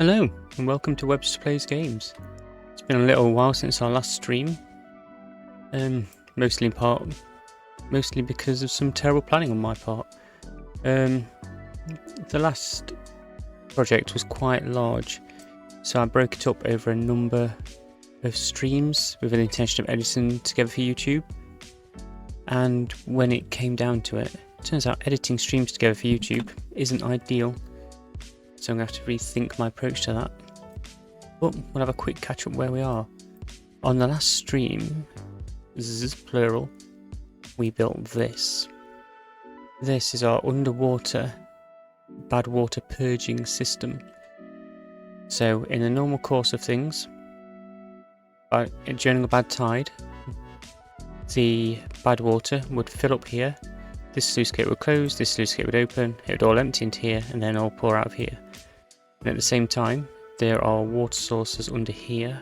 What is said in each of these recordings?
Hello and welcome to websterplaysgames. It's been a little while since our last stream, mostly because of some terrible planning on my part. The last project was quite large, so I broke it up over a number of streams with an intention of editing together for YouTube. And when it came down to it, turns out editing streams together for YouTube isn't ideal. So I'm going to have to rethink my approach to that. But we'll have a quick catch up where we are. On the last stream, plural, we built this. This is our underwater bad water purging system. So in the normal course of things, during a bad tide, the bad water would fill up here. This sluice gate would close, this sluice gate would open, it would all empty into here and then all pour out of here. And at the same time, there are water sources under here.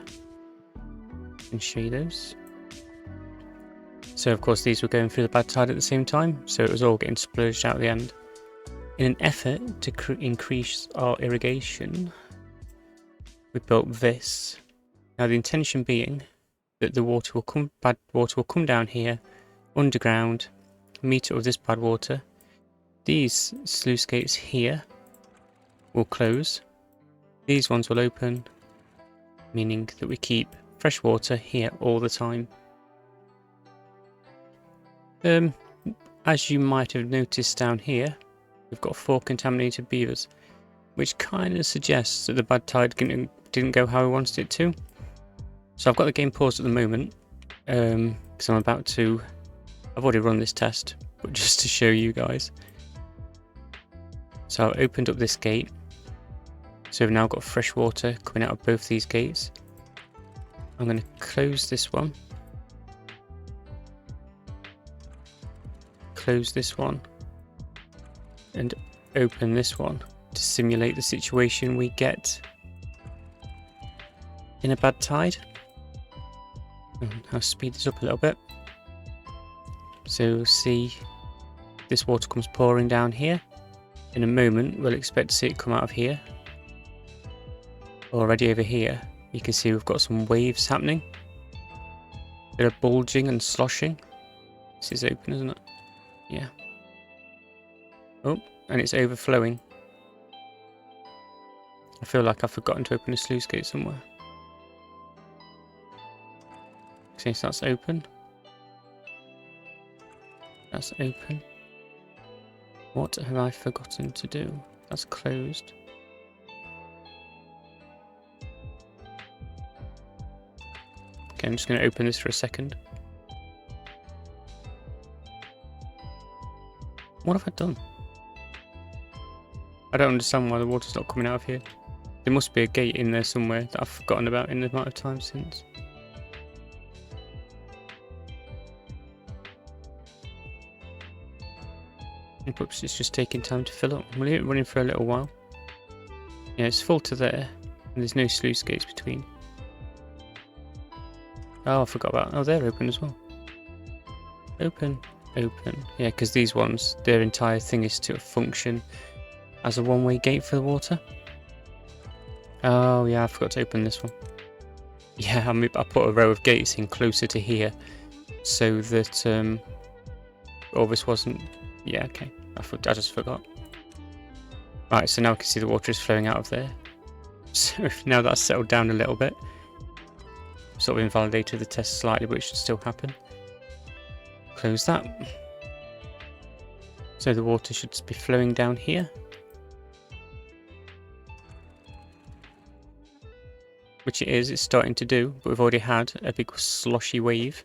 I can show you those. So of course these were going through the bad tide at the same time, so it was all getting splurged out at the end. In an effort to increase our irrigation, we built this. Now the intention being that the water will bad water will come down here, underground, meet up with this bad water. These sluice gates here will close. These ones will open, meaning that we keep fresh water here all the time. As you might have noticed down here, we've got 4 contaminated beavers, which kind of suggests that the bad tide didn't go how we wanted it to. So I've got the game paused at the moment, because I've already run this test, but just to show you guys. So I've opened up this gate. So we've now got fresh water coming out of both these gates. I'm going to close this one. Close this one. And open this one to simulate the situation we get in a bad tide. And I'll speed this up a little bit. So you'll see this water comes pouring down here. In a moment we'll expect to see it come out of here. Already over here you can see we've got some waves happening. A bit of bulging and sloshing. This is open, isn't it? Yeah. Oh, and it's overflowing. I feel like I've forgotten to open a sluice gate somewhere. See, so that's open. That's open. What have I forgotten to do? That's closed. Okay, I'm just going to open this for a second. What have I done? I don't understand why the water's not coming out of here. There must be a gate in there somewhere that I've forgotten about in the amount of time since. Oops, it's just taking time to fill up. We'll leave it running for a little while. Yeah, it's full to there, and there's no sluice gates between. Oh, I forgot about. Oh, they're open as well. Open, open. Yeah, because these ones, their entire thing is to function as a one-way gate for the water. Oh yeah, I forgot to open this one. Yeah, I put a row of gates in closer to here, so that all this wasn't. Yeah, okay. I just forgot. Right, so now I can see the water is flowing out of there. So now that's settled down a little bit, sort of invalidated the test slightly, but it should still happen. Close that. So the water should be flowing down here. Which it is, it's starting to do, but we've already had a big sloshy wave.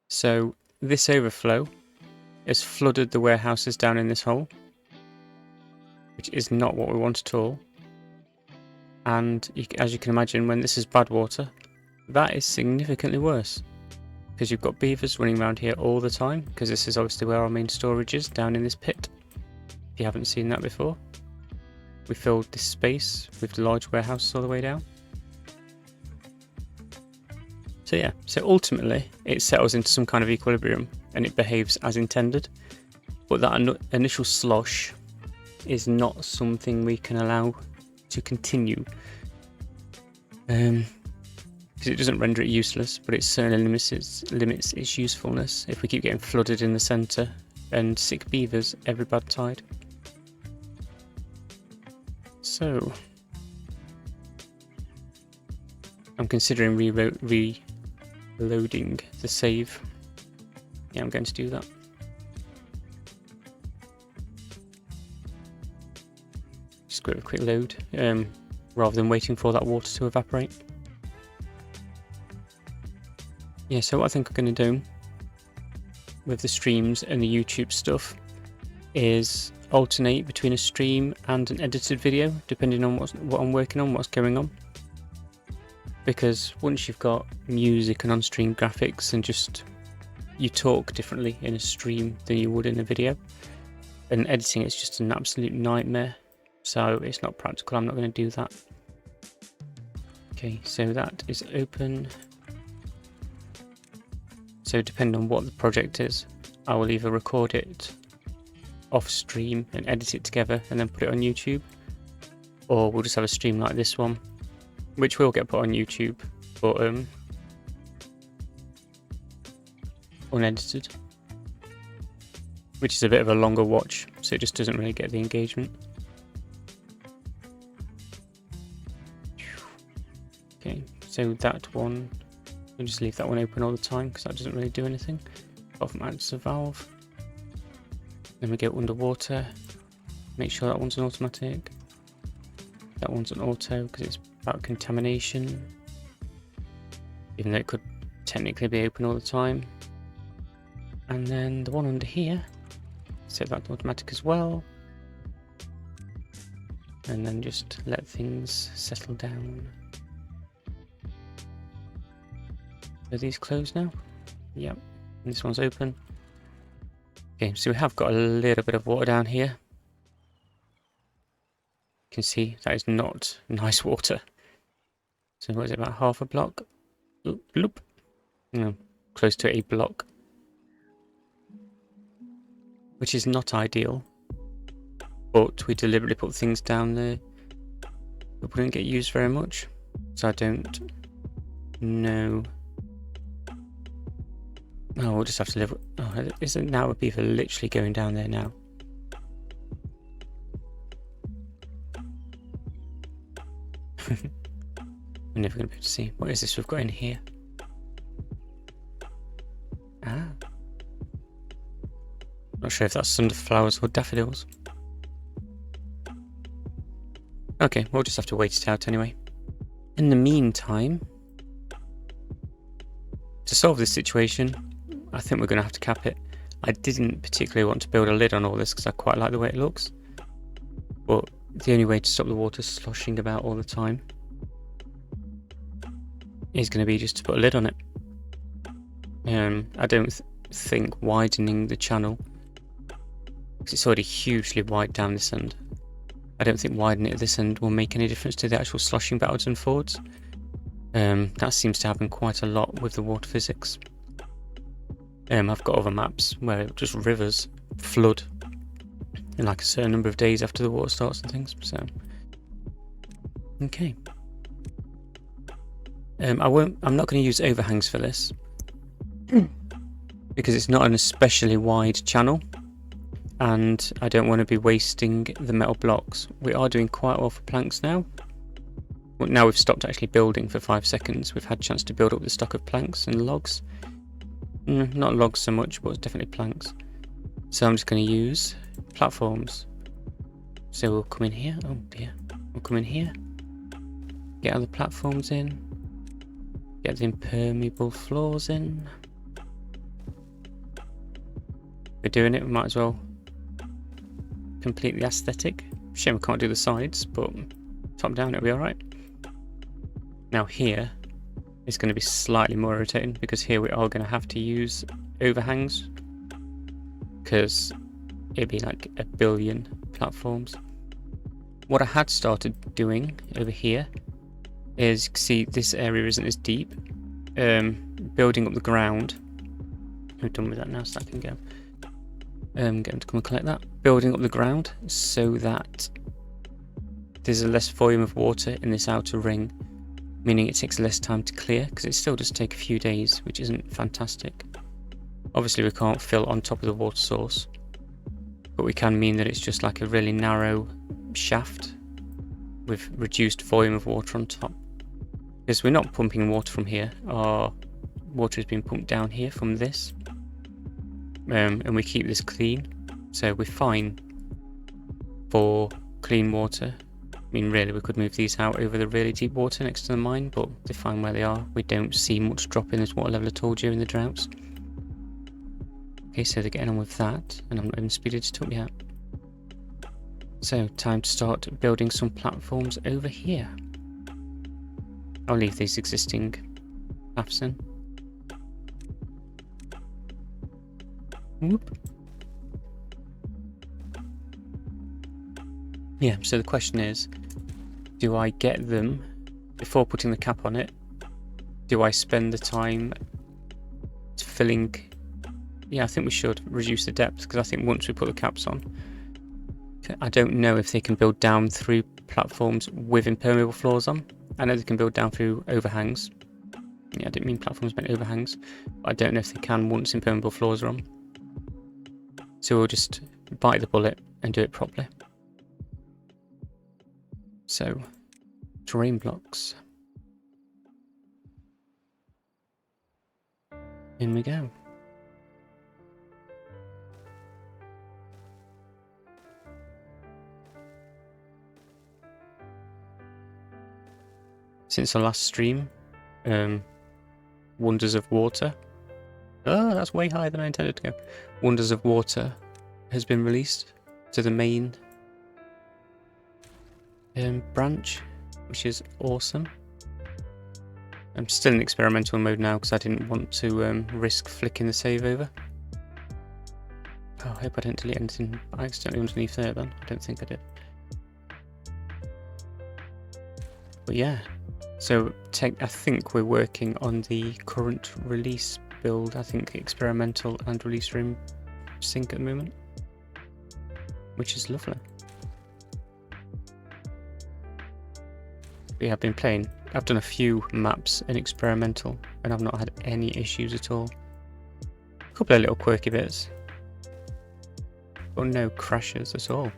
So this overflow has flooded the warehouses down in this hole, which is not what we want at all. And as you can imagine, when this is bad water, that is significantly worse, because you've got beavers running around here all the time, because this is obviously where our main storage is, down in this pit. If you haven't seen that before, we filled this space with the large warehouses all the way down. So yeah, so ultimately it settles into some kind of equilibrium and it behaves as intended. But that initial slosh is not something we can allow to continue. Because it doesn't render it useless, but it certainly limits its usefulness if we keep getting flooded in the centre and sick beavers every bad tide. So I'm considering reloading the save. Yeah, I'm going to do that. Just give it a quick load, rather than waiting for that water to evaporate. Yeah, so what I think I'm going to do with the streams and the YouTube stuff is alternate between a stream and an edited video, depending on what I'm working on, what's going on. Because once you've got music and on-stream graphics and just you talk differently in a stream than you would in a video, and editing is just an absolute nightmare, so it's not practical. I'm not going to do that. Okay, so that is open. So depending on what the project is, I will either record it off stream and edit it together and then put it on YouTube, or we'll just have a stream like this one, which will get put on YouTube, but unedited, which is a bit of a longer watch, so it just doesn't really get the engagement. Okay, so that one, I'll just leave that one open all the time because that doesn't really do anything apart from add to valve. Then we go underwater, make sure that one's an automatic. That one's an auto because it's about contamination, even though it could technically be open all the time. And then the one under here, set that to automatic as well. And then just let things settle down. Are these closed now? Yep. And this one's open. Okay, so we have got a little bit of water down here. You can see that is not nice water. So what is it, about half a block? Oop, bloop. No, close to a block. Which is not ideal. But we deliberately put things down there that wouldn't get used very much. So I don't know. Oh, we'll just have to live. Oh, isn't now a beaver literally going down there now? We're never going to be able to see. What is this we've got in here? Ah. Not sure if that's sunflowers or daffodils. Okay, we'll just have to wait it out anyway. In the meantime, to solve this situation, I think we're going to have to cap it. I didn't particularly want to build a lid on all this because I quite like the way it looks. But the only way to stop the water sloshing about all the time is going to be just to put a lid on it. I don't think widening the channel, because it's already hugely wide down this end, I don't think widening it at this end will make any difference to the actual sloshing backwards and forwards. That seems to happen quite a lot with the water physics. I've got other maps where just rivers flood in like a certain number of days after the water starts and things. So, okay. I'm not going to use overhangs for this because it's not an especially wide channel, and I don't want to be wasting the metal blocks. We are doing quite well for planks now. Well, now we've stopped actually building for 5 seconds. We've had a chance to build up the stock of planks and logs. Not logs so much, but definitely planks. So I'm just going to use platforms. So we'll come in here. Oh dear. We'll come in here. Get all the platforms in. Get the impermeable floors in. We're doing it, we might as well complete the aesthetic. Shame we can't do the sides, but top down it'll be alright. Now here is going to be slightly more irritating because here we are going to have to use overhangs because it'd be like a billion platforms. What I had started doing over here is, you can see this area isn't as deep. Building up the ground. We're done with that now, so that can go. Get them to come and collect that. Building up the ground so that there's a less volume of water in this outer ring, meaning it takes less time to clear, because it still does take a few days, which isn't fantastic. Obviously we can't fill on top of the water source, but we can mean that it's just like a really narrow shaft with reduced volume of water on top. Because we're not pumping water from here, our water is being pumped down here from this, and we keep this clean, so we're fine for clean water. I mean, really, we could move these out over the really deep water next to the mine, but they're fine where they are. We don't see much drop in this water level at all during the droughts. Okay, so they're getting on with that, and I'm not even speeded it up yet. So, time to start building some platforms over here. I'll leave these existing paths in. Whoop. Yeah, so the question is, do I get them before putting the cap on it? Do I spend the time filling? Yeah, I think we should reduce the depth, because I think once we put the caps on, I don't know if they can build down through platforms with impermeable floors on. I know they can build down through overhangs. Yeah, I didn't mean platforms, I meant overhangs. But I don't know if they can once impermeable floors are on. So we'll just bite the bullet and do it properly. So, terrain blocks. In we go. Since the last stream, Wonders of Water. Oh, that's way higher than I intended to go. Wonders of Water has been released to the main branch, which is awesome. I'm still in experimental mode now because I didn't want to risk flicking the save over. Oh, I hope I didn't delete anything accidentally underneath there then. I don't think I did. But yeah, so I think we're working on the current release build. I think experimental and release room sync at the moment, which is lovely. We have been playing. I've done a few maps in experimental and I've not had any issues at all. A couple of little quirky bits, but no crashes at all.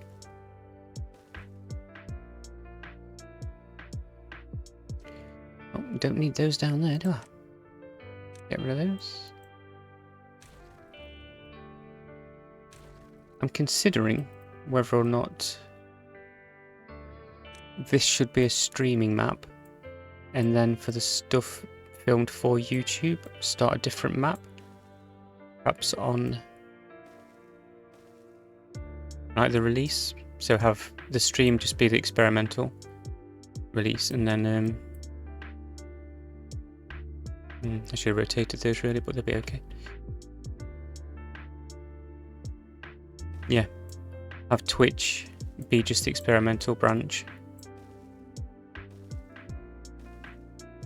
Oh, don't need those down there, do I? Get rid of those. I'm considering whether or not this should be a streaming map, and then for the stuff filmed for YouTube, start a different map. Perhaps on like the release, so have the stream just be the experimental release, and then I should have rotated those really, but they'll be okay. Yeah, have Twitch be just the experimental branch,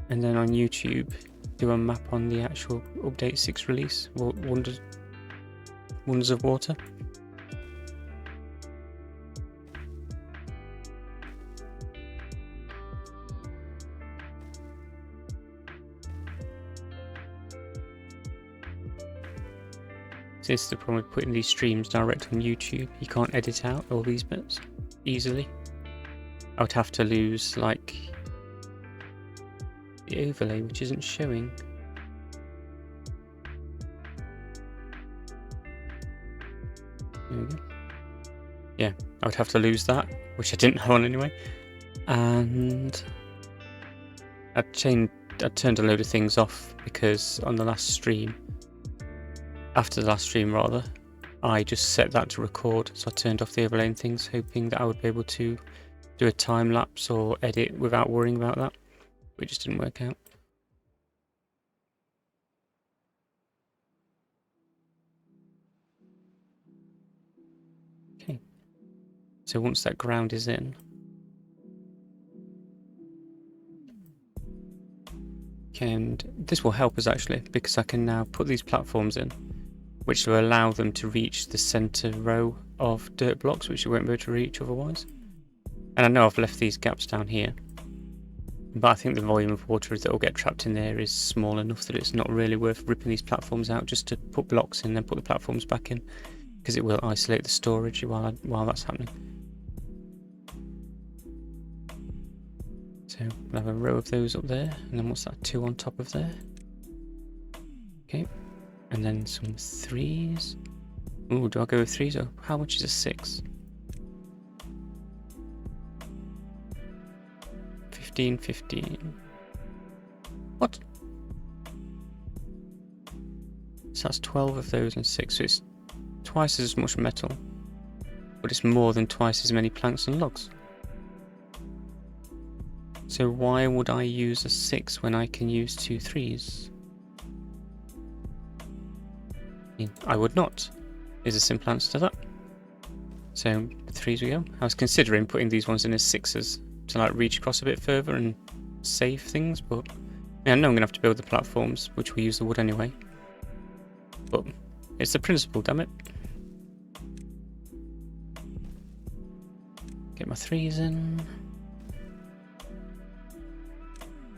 and then on YouTube do a map on the actual update 6 release, Wonders of Water. So this is the problem with putting these streams direct on YouTube. You can't edit out all these bits easily. I would have to lose like the overlay, which isn't showing. There we go. Yeah, I would have to lose that, which I didn't have on anyway. And I turned a load of things off because on the last stream, after the last stream rather, I just set that to record, so I turned off the overlay and things, hoping that I would be able to do a time lapse or edit without worrying about that. It just didn't work out. Okay, so once that ground is in, and this will help us actually, because I can now put these platforms in, which will allow them to reach the centre row of dirt blocks, which you won't be able to reach otherwise. And I know I've left these gaps down here, but I think the volume of water that will get trapped in there is small enough that it's not really worth ripping these platforms out just to put blocks in and then put the platforms back in, because it will isolate the storage while that's happening. So we'll have a row of those up there, and then what's that, 2 on top of there? Okay, and then some 3s. Ooh, do I go with 3s or how much is a 6? 15, 15. What? So that's 12 of those and 6, so it's twice as much metal, but it's more than twice as many planks and logs. So why would I use a 6 when I can use 2 3s? I would not, is a simple answer to that. So 3s we go. I was considering putting these ones in as 6s to like reach across a bit further and save things, but I know I'm going to have to build the platforms, which we use the wood anyway. But it's the principle, damn it. Get my 3s in.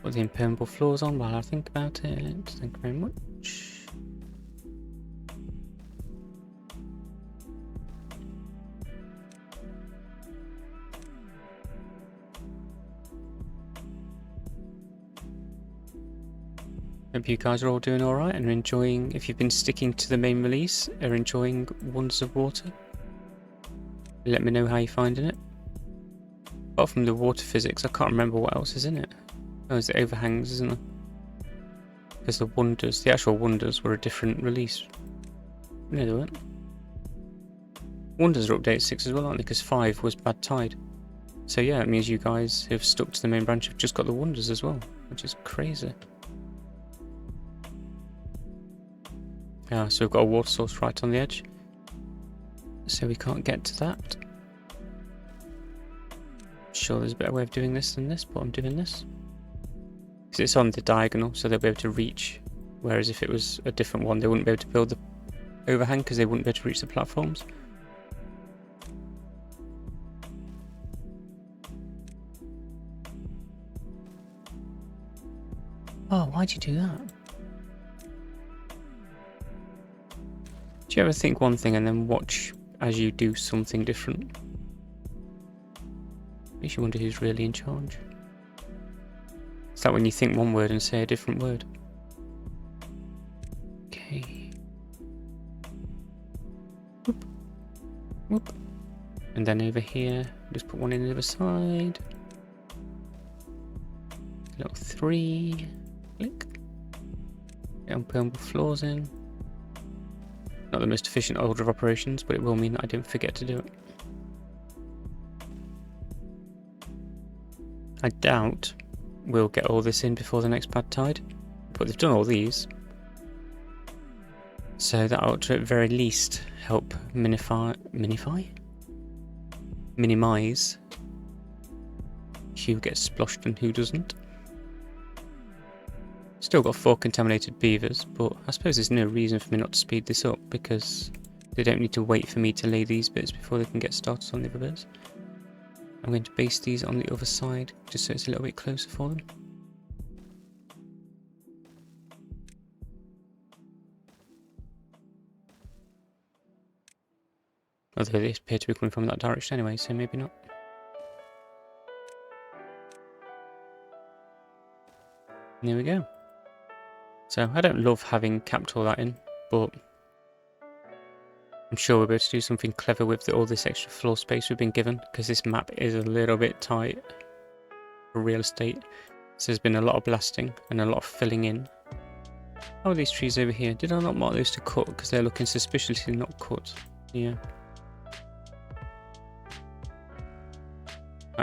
Put the impermeable floors on while I think about it. Thank you very much. Hope you guys are all doing alright and are enjoying, if you've been sticking to the main release, are enjoying Wonders of Water. Let me know how you're finding it. Apart from the water physics, I can't remember what else is in it. Oh, it's the overhangs, isn't it? Because the Wonders, the actual Wonders were a different release. No, they weren't. Wonders are update 6 as well, aren't they? Because 5 was Bad Tide. So yeah, it means you guys who've stuck to the main branch have just got the Wonders as well, which is crazy. So we've got a water source right on the edge, so we can't get to that. Sure, there's a better way of doing this than this, but I'm doing this because it's on the diagonal, so they'll be able to reach, whereas if it was a different one they wouldn't be able to build the overhang because they wouldn't be able to reach the platforms. Oh, why'd you do that? Do you ever think one thing and then watch as you do something different? Makes you wonder who's really in charge. It's like when you think one word and say a different word. Okay. Whoop. Whoop. And then over here, just put one in the other side. Little 3. Click. Get impermeable floors in. Not the most efficient order of operations, but it will mean that I don't forget to do it. I doubt we'll get all this in before the next Bad Tide, but they've done all these. So that ought to at very least help minimize who gets sploshed and who doesn't. Still got 4 contaminated beavers, but I suppose there's no reason for me not to speed this up because they don't need to wait for me to lay these bits before they can get started on the other bits. I'm going to base these on the other side just so it's a little bit closer for them. Although they appear to be coming from that direction anyway, so maybe not. And there we go. So I don't love having capped all that in, but I'm sure we'll be able to do something clever with all this extra floor space we've been given, because this map is a little bit tight for real estate. So there's been a lot of blasting and a lot of filling in. How are these trees over here? Did I not mark those to cut because they're looking suspiciously not cut? Yeah.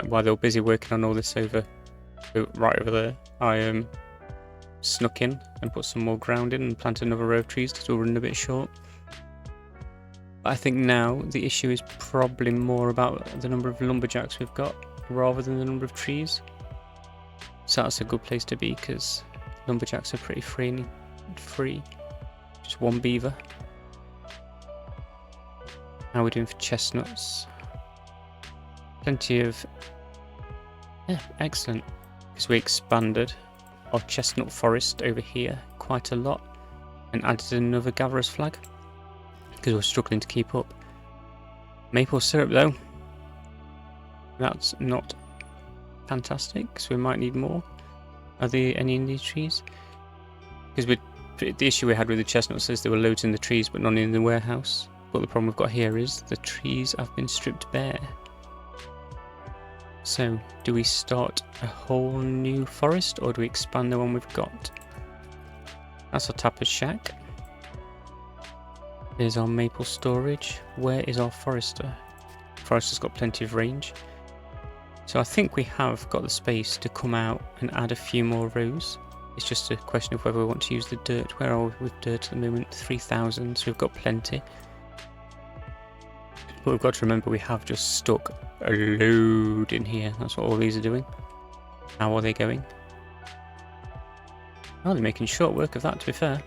While they were busy working on all this right over there, I snuck in and put some more ground in and planted another row of trees because we're running a bit short. But I think now the issue is probably more about the number of lumberjacks we've got rather than the number of trees. So that's a good place to be because lumberjacks are pretty free. Just 1 beaver. How are we doing for chestnuts? Plenty of... Yeah, excellent. Because we expanded our chestnut forest over here quite a lot and added another gatherer's flag because we're struggling to keep up. Maple syrup though, that's not fantastic, so we might need more. Are there any in these trees? Because the issue we had with the chestnuts is there were loads in the trees but none in the warehouse. But the problem we've got here is the trees have been stripped bare. So, do we start a whole new forest or do we expand the one we've got? That's our tapper's shack. There's our maple storage. Where is our forester? Forester's got plenty of range. So I think we have got the space to come out and add a few more rows. It's just a question of whether we want to use the dirt. Where are we with dirt at the moment? 3,000, so we've got plenty. But we've got to remember we have just stuck a load in here. That's what all these are doing. How are they going? Oh, they're making short work of that, to be fair.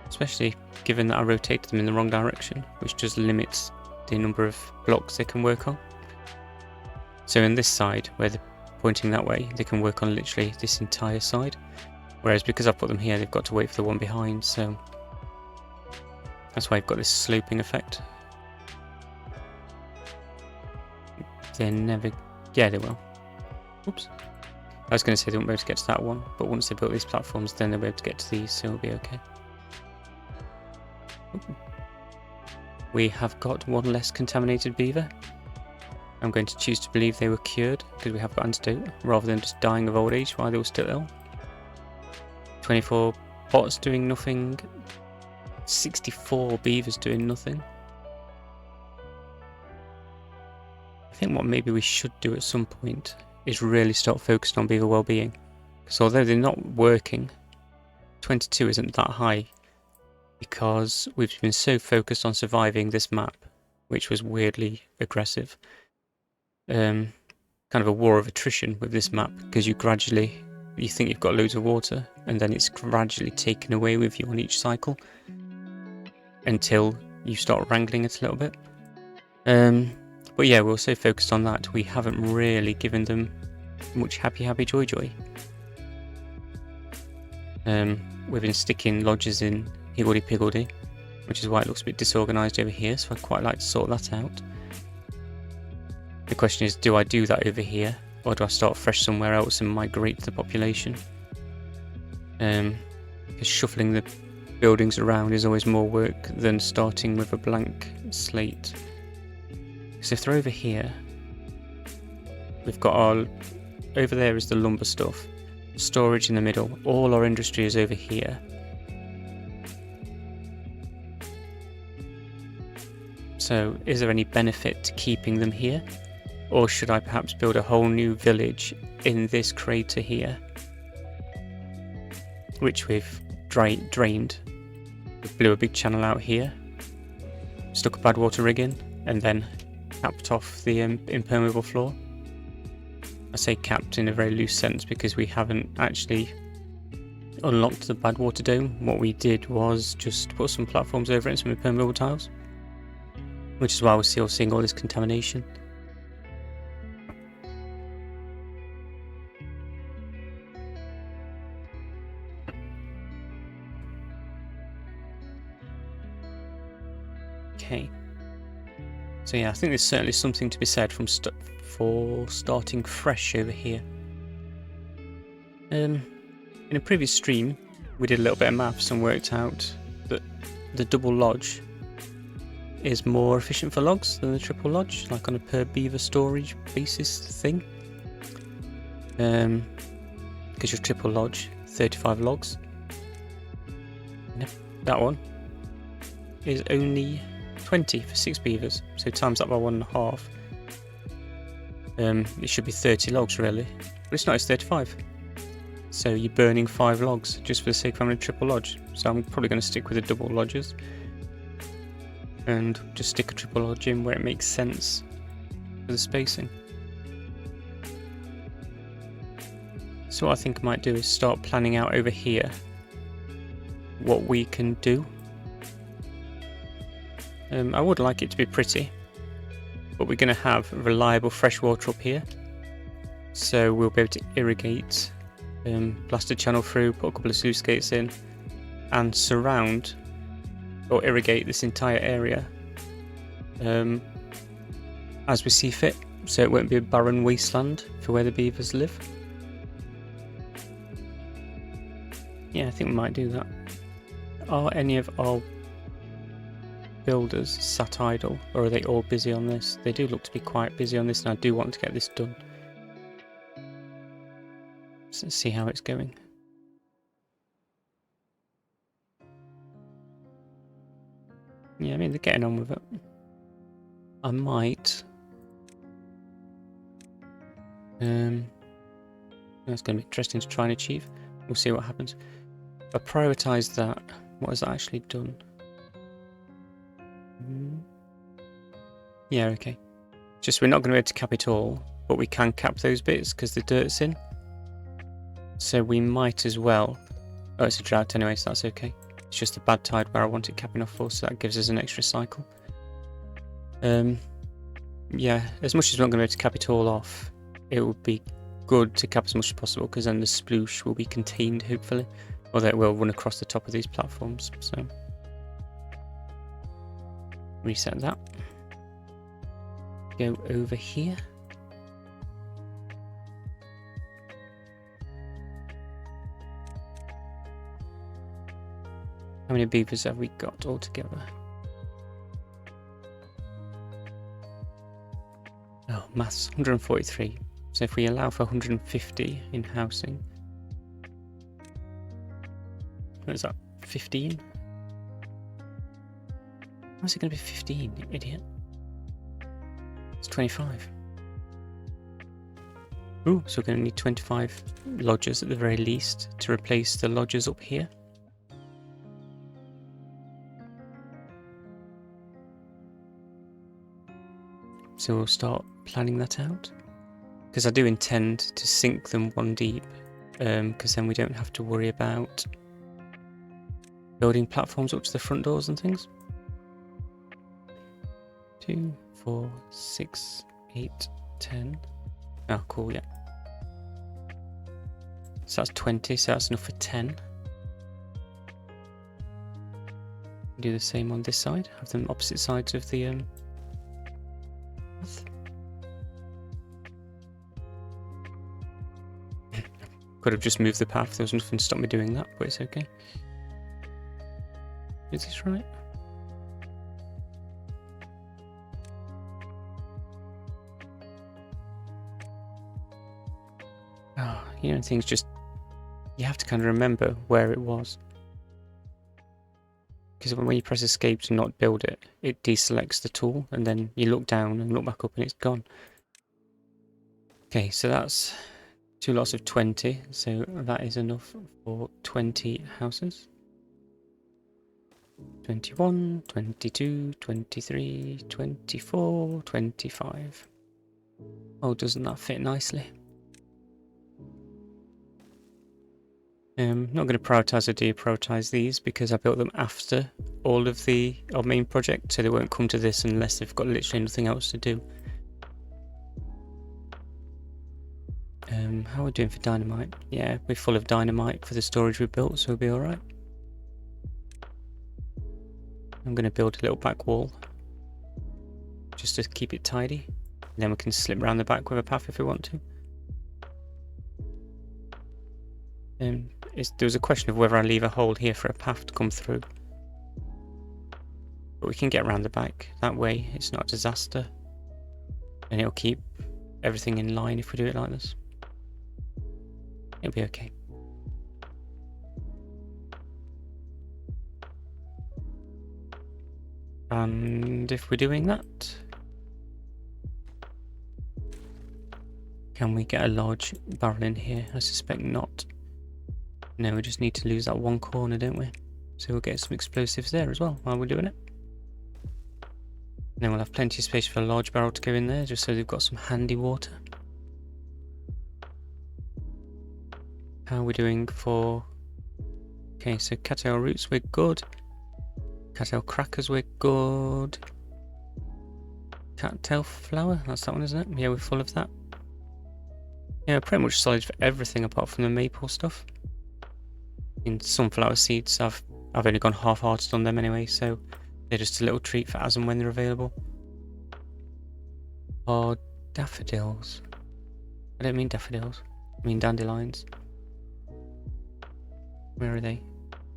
Especially given that I rotated them in the wrong direction, which just limits the number of blocks they can work on. So in this side, where they're pointing that way, they can work on literally this entire side. Whereas because I put them here, they've got to wait for the one behind, so that's why I've got this sloping effect. They're never... yeah, they will. Oops. I was going to say they won't be able to get to that one, but once they built these platforms, then they'll be able to get to these, so it'll be okay. We have got one less contaminated beaver. I'm going to choose to believe they were cured, because we have got antidote, rather than just dying of old age while they were still ill. 24 bots doing nothing. 64 beavers doing nothing. I think what maybe we should do at some point is really start focusing on beaver well-being. Because although they're not working, 22 isn't that high. Because we've been so focused on surviving this map, which was weirdly aggressive. Kind of a war of attrition with this map, because you think you've got loads of water, and then it's gradually taken away with you on each cycle, until you start wrangling it a little bit. But yeah, we're so focused on that, we haven't really given them much happy joy. We've been sticking lodges in higgledy-piggledy, which is why it looks a bit disorganised over here, so I'd quite like to sort that out. The question is, do I do that over here, or do I start fresh somewhere else and migrate the population? Because shuffling the buildings around is always more work than starting with a blank slate. So if they're over here, we've got our... over there is the lumber stuff, storage in the middle, all our industry is over here. So is there any benefit to keeping them here? Or should I perhaps build a whole new village in this crater here? Which we've drained. We blew a big channel out here, stuck a bad water rig in, and then capped off the impermeable floor. I say capped in a very loose sense because we haven't actually unlocked the bad water dome. What we did was just put some platforms over it and some impermeable tiles, which is why we're still seeing all this contamination. Okay. So yeah, I think there's certainly something to be said for starting fresh over here. In a previous stream, we did a little bit of maths and worked out that the double lodge is more efficient for logs than the triple lodge, like on a per beaver storage basis thing. Because your triple lodge, 35 logs. That one is only 20 for 6 beavers, so times that by 1.5. It should be 30 logs really, but it's not, it's 35. So you're burning 5 logs just for the sake of having a triple lodge. So I'm probably going to stick with the double lodges and just stick a triple lodge in where it makes sense for the spacing. So what I think I might do is start planning out over here what we can do. I would like it to be pretty, but we're going to have reliable fresh water up here. So we'll be able to irrigate, blast a channel through, put a couple of sluice gates in, and surround or irrigate this entire area as we see fit, so it won't be a barren wasteland for where the beavers live. Yeah, I think we might do that. Are any of our builders sat idle, or are they all busy on this? They do look to be quite busy on this, and I do want to get this done. So let's see how it's going. Yeah, I mean, they're getting on with it. I might... that's going to be interesting to try and achieve. We'll see what happens. If I prioritise that, what has that actually done? Yeah, okay. Just we're not going to be able to cap it all, but we can cap those bits because the dirt's in. So we might as well... Oh, it's a drought anyway, so that's okay. It's just a bad tide where I want it capping off for, so that gives us an extra cycle. Yeah, as much as we're not going to be able to cap it all off, it would be good to cap as much as possible, because then the sploosh will be contained, hopefully. Although it will run across the top of these platforms, so... Reset that. Go over here. How many beavers have we got altogether? Oh, maths, 143. So if we allow for 150 in housing, what is that, 15? How's it going to be 15, you idiot? It's 25. Ooh, so we're going to need 25 lodgers at the very least to replace the lodgers up here. So we'll start planning that out. Because I do intend to sink them one deep, because then we don't have to worry about building platforms up to the front doors and things. 2, 4, 6, 8, 10. Oh, cool, yeah. So that's 20, so that's enough for 10. Do the same on this side, have them opposite sides of the path. Could have just moved the path, there was nothing to stop me doing that, but it's okay. Is this right? Oh, you know, things just... You have to kind of remember where it was. Because when you press escape to not build it, it deselects the tool, and then you look down and look back up and it's gone. Okay, so that's 2 lots of 20, so that is enough for 20 houses. 21, 22, 23, 24, 25. Oh, doesn't that fit nicely? Not going to prioritise or deprioritise these because I built them after all of our main project, so they won't come to this unless they've got literally nothing else to do. How are we doing for dynamite? Yeah, we're full of dynamite for the storage we built, so we'll be alright. I'm going to build a little back wall just to keep it tidy, and then we can slip around the back with a path if we want to. There was a question of whether I leave a hole here for a path to come through, but we can get around the back that way. It's not a disaster, and it'll keep everything in line if we do it like this. It'll be okay. And if we're doing that, can we get a large barrel in here? I suspect not. No, we just need to lose that one corner, don't we? So we'll get some explosives there as well while we're doing it. And then we'll have plenty of space for a large barrel to go in there, just so they've got some handy water. How are we doing for... Okay, so cattail roots, we're good. Cattail crackers, we're good. Cattail flour, that's that one, isn't it? Yeah, we're full of that. Yeah, pretty much solid for everything apart from the maple stuff. In sunflower seeds, I've only gone half-hearted on them anyway, so they're just a little treat for as and when they're available. Oh, daffodils. I don't mean daffodils. I mean dandelions. Where are they?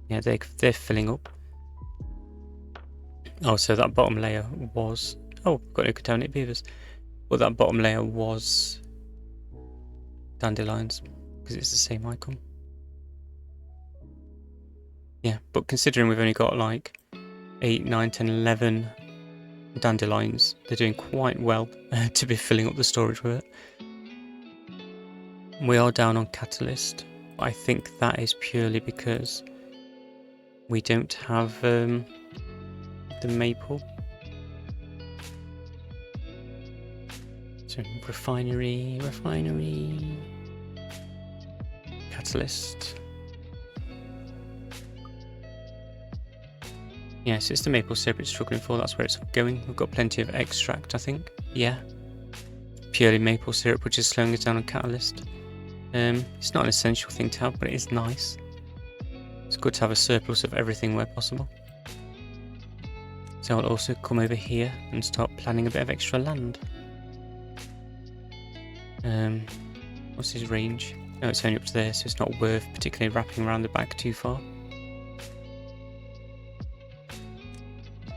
Yeah, they're filling up. Oh, so that bottom layer was... Oh, got no contaminate beavers. Well, that bottom layer was dandelions, because it's the same icon. Yeah, but considering we've only got like 8, 9, 10, 11 dandelions, they're doing quite well to be filling up the storage with it. We are down on catalyst. I think that is purely because we don't have the maple. So refinery, catalyst. Yes, it's the maple syrup it's struggling for, that's where it's going. We've got plenty of extract, I think. Yeah. Purely maple syrup, which is slowing us down on catalyst. It's not an essential thing to have, but it is nice. It's good to have a surplus of everything where possible. So I'll also come over here and start planning a bit of extra land. What's his range? Oh, it's only up to there, so it's not worth particularly wrapping around the back too far.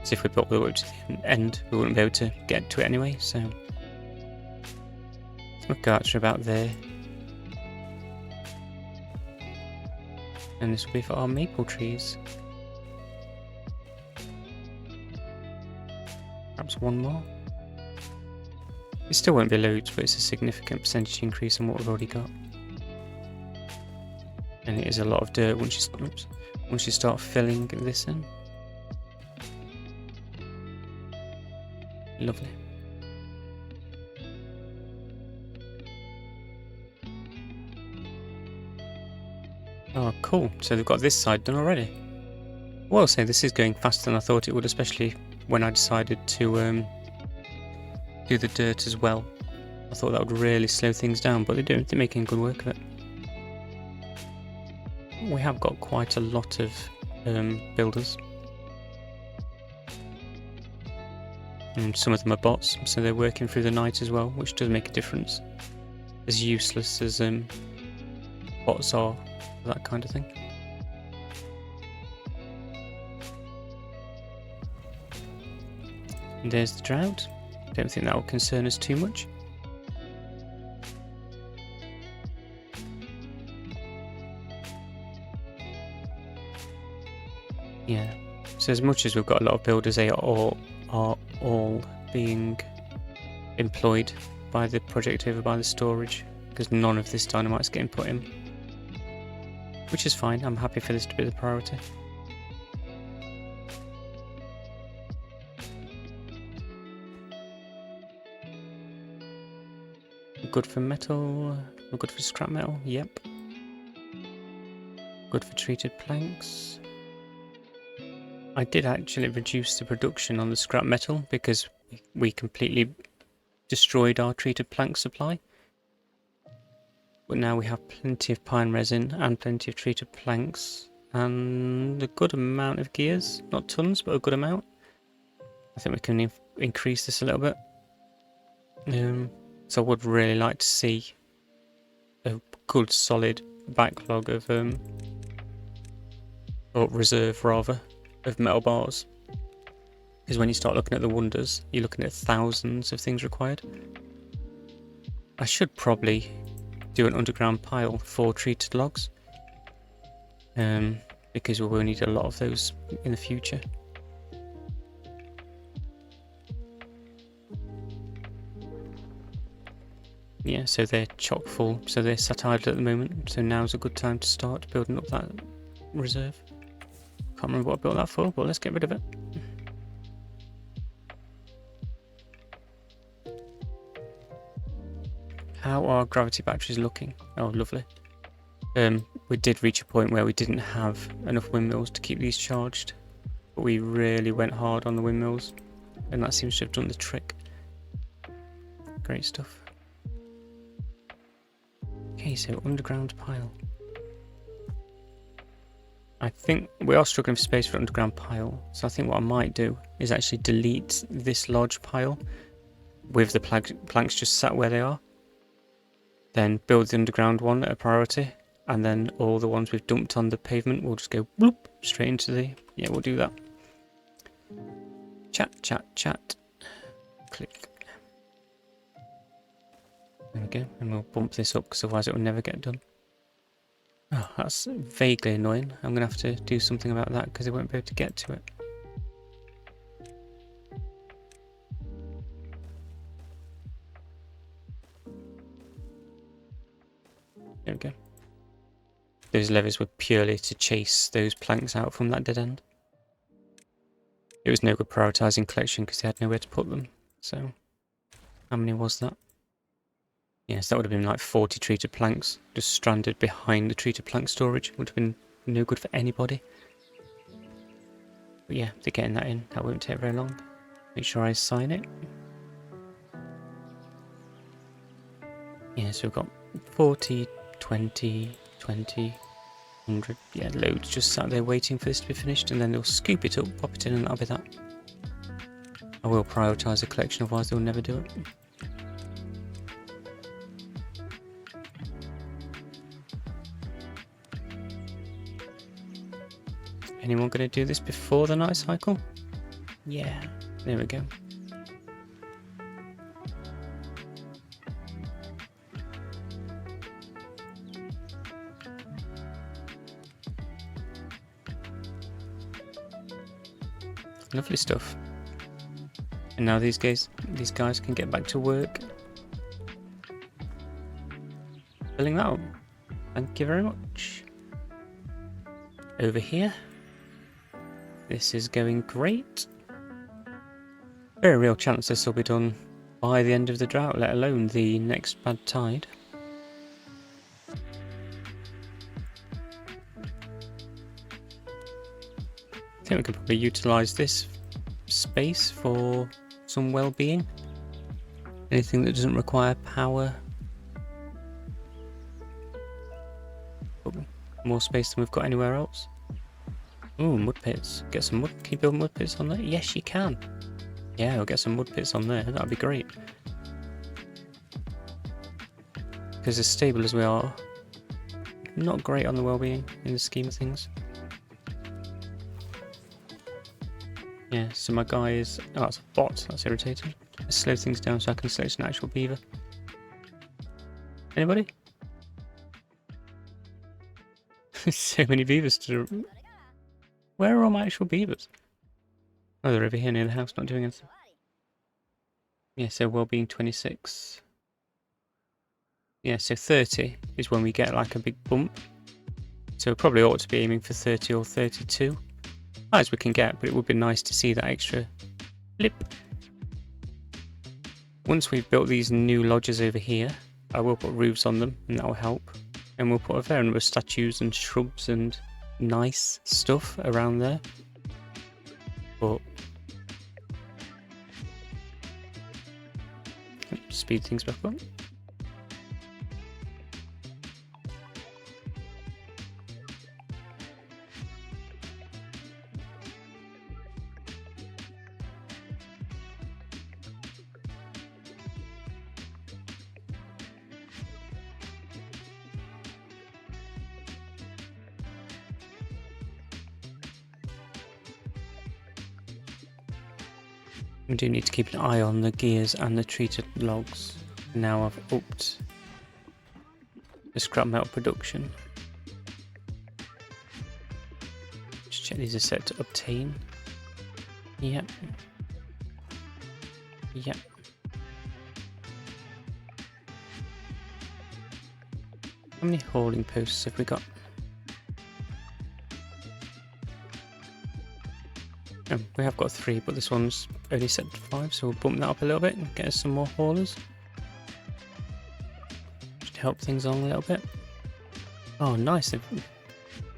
So if we built the way to the end, we wouldn't be able to get to it anyway, so we'll go out to about there. And this will be for our maple trees. Perhaps one more. It still won't be loads, but it's a significant percentage increase on what we've already got. And it is a lot of dirt once you start filling this in. Lovely. Oh, cool. So they've got this side done already. Well, say this is going faster than I thought it would, especially when I decided to do the dirt as well. I thought that would really slow things down, but they're making good work of it. We have got quite a lot of builders. And some of them are bots, so they're working through the night as well, which does make a difference. As useless as bots are, that kind of thing. And there's the drought. Don't think that will concern us too much. Yeah. So as much as we've got a lot of builders, they are all being employed by the project over by the storage, because none of this dynamite's getting put in. Which is fine, I'm happy for this to be the priority. We're good for metal, we're good for scrap metal, yep. Good for treated planks. I did actually reduce the production on the scrap metal because we completely destroyed our treated plank supply. But now we have plenty of pine resin and plenty of treated planks and a good amount of gears. Not tons, but a good amount. I think we can increase this a little bit. So I would really like to see a good solid backlog of, or reserve rather, of metal bars. Because when you start looking at the wonders, you're looking at thousands of things required. I should probably do an underground pile for treated logs, because we will need a lot of those in the future. Yeah, so they're chock full, so they're sat idle at the moment, so now's a good time to start building up that reserve. Can't remember what I built that for, but let's get rid of it. How are gravity batteries looking? Oh, lovely. We did reach a point where we didn't have enough windmills to keep these charged, But we really went hard on the windmills, and that seems to have done the trick. Great stuff. Okay, so underground pile. I think we are struggling for space for underground pile, so I think what I might do is actually delete this large pile with the planks just sat where they are. Then build the underground one at a priority, and then all the ones we've dumped on the pavement will just go bloop straight into the... Yeah, we'll do that. Chat, chat, chat. Click. There we go, and we'll bump this up because otherwise it will never get done. Oh, that's vaguely annoying. I'm going to have to do something about that because I won't be able to get to it. There we go. Those levers were purely to chase those planks out from that dead end. It was no good prioritising collection because they had nowhere to put them. So, how many was that? Yes, that would have been like 40 treated planks just stranded behind the treated plank storage. Would have been no good for anybody. But yeah, they're getting that in. That won't take very long. Make sure I sign it. Yeah, so we've got 40, 20, 20, 100. Yeah, loads just sat there waiting for this to be finished, and then they'll scoop it up, pop it in, and that'll be that. I will prioritise the collection, otherwise they'll never do it. Anyone going to do this before the night cycle? Yeah, there we go. Lovely stuff. And now these guys can get back to work. Filling that up. Thank you very much. Over here. This is going great. Very real chance this will be done by the end of the drought, let alone the next bad tide. I think we can probably utilise this space for some well-being. Anything that doesn't require power. More space than we've got anywhere else. Ooh, mud pits. Get some mud. Can you build mud pits on there? Yes, you can. Yeah, we'll get some mud pits on there. That'd be great. Because as stable as we are, not great on the well-being in the scheme of things. Yeah, so my guy is... Oh, that's a bot. That's irritating. Let's slow things down so I can select an actual beaver. Anybody? So many beavers to... Where are all my actual beavers? Oh, they're over here near the house, not doing anything. Yeah, so well-being 26. Yeah, so 30 is when we get like a big bump. So we probably ought to be aiming for 30 or 32. As we can get, but it would be nice to see that extra blip. Once we've built these new lodges over here, I will put roofs on them, and that will help. And we'll put a fair number of statues and shrubs and nice stuff around there. But speed things back up. We do need to keep an eye on the gears and the treated logs. Now I've upped the scrap metal production. Just check these are set to obtain. Yep. Yep. How many hauling posts have we got? Oh, we have got 3, but this one's only set to 5, so we'll bump that up a little bit and get us some more haulers. Just to help things on a little bit. Oh, nice. They're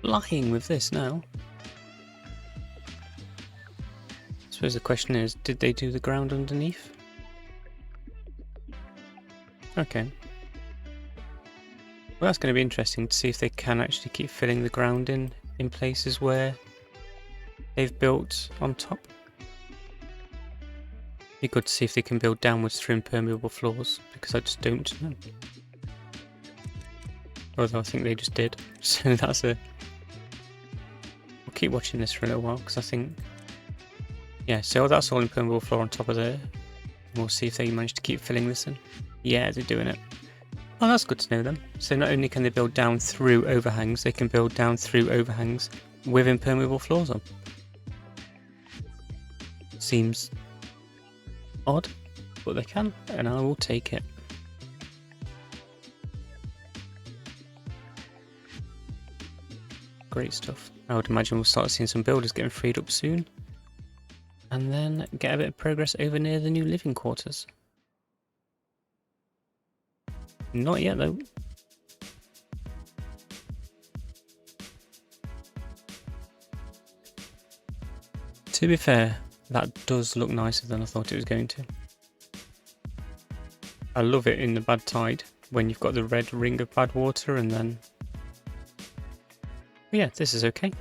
flying with this now. suppose the question is, did they do the ground underneath? Okay. Well, that's going to be interesting to see if they can actually keep filling the ground in places where they've built on top. Be good to see if they can build downwards through impermeable floors, because I just don't know. Although I think they just did, so that's a... We'll keep watching this for a little while, because I think... Yeah, so that's all impermeable floor on top of there. We'll see if they manage to keep filling this in. Yeah, they're doing it. Oh, that's good to know then. So not only can they build down through overhangs, they can build down through overhangs with impermeable floors on. Seems odd, but they can, and I will take it. Great stuff. I would imagine we'll start seeing some builders getting freed up soon. And then get a bit of progress over near the new living quarters. Not yet though. To be fair, that does look nicer than I thought it was going to. I love it in the bad tide, when you've got the red ring of bad water and then... But yeah, this is okay.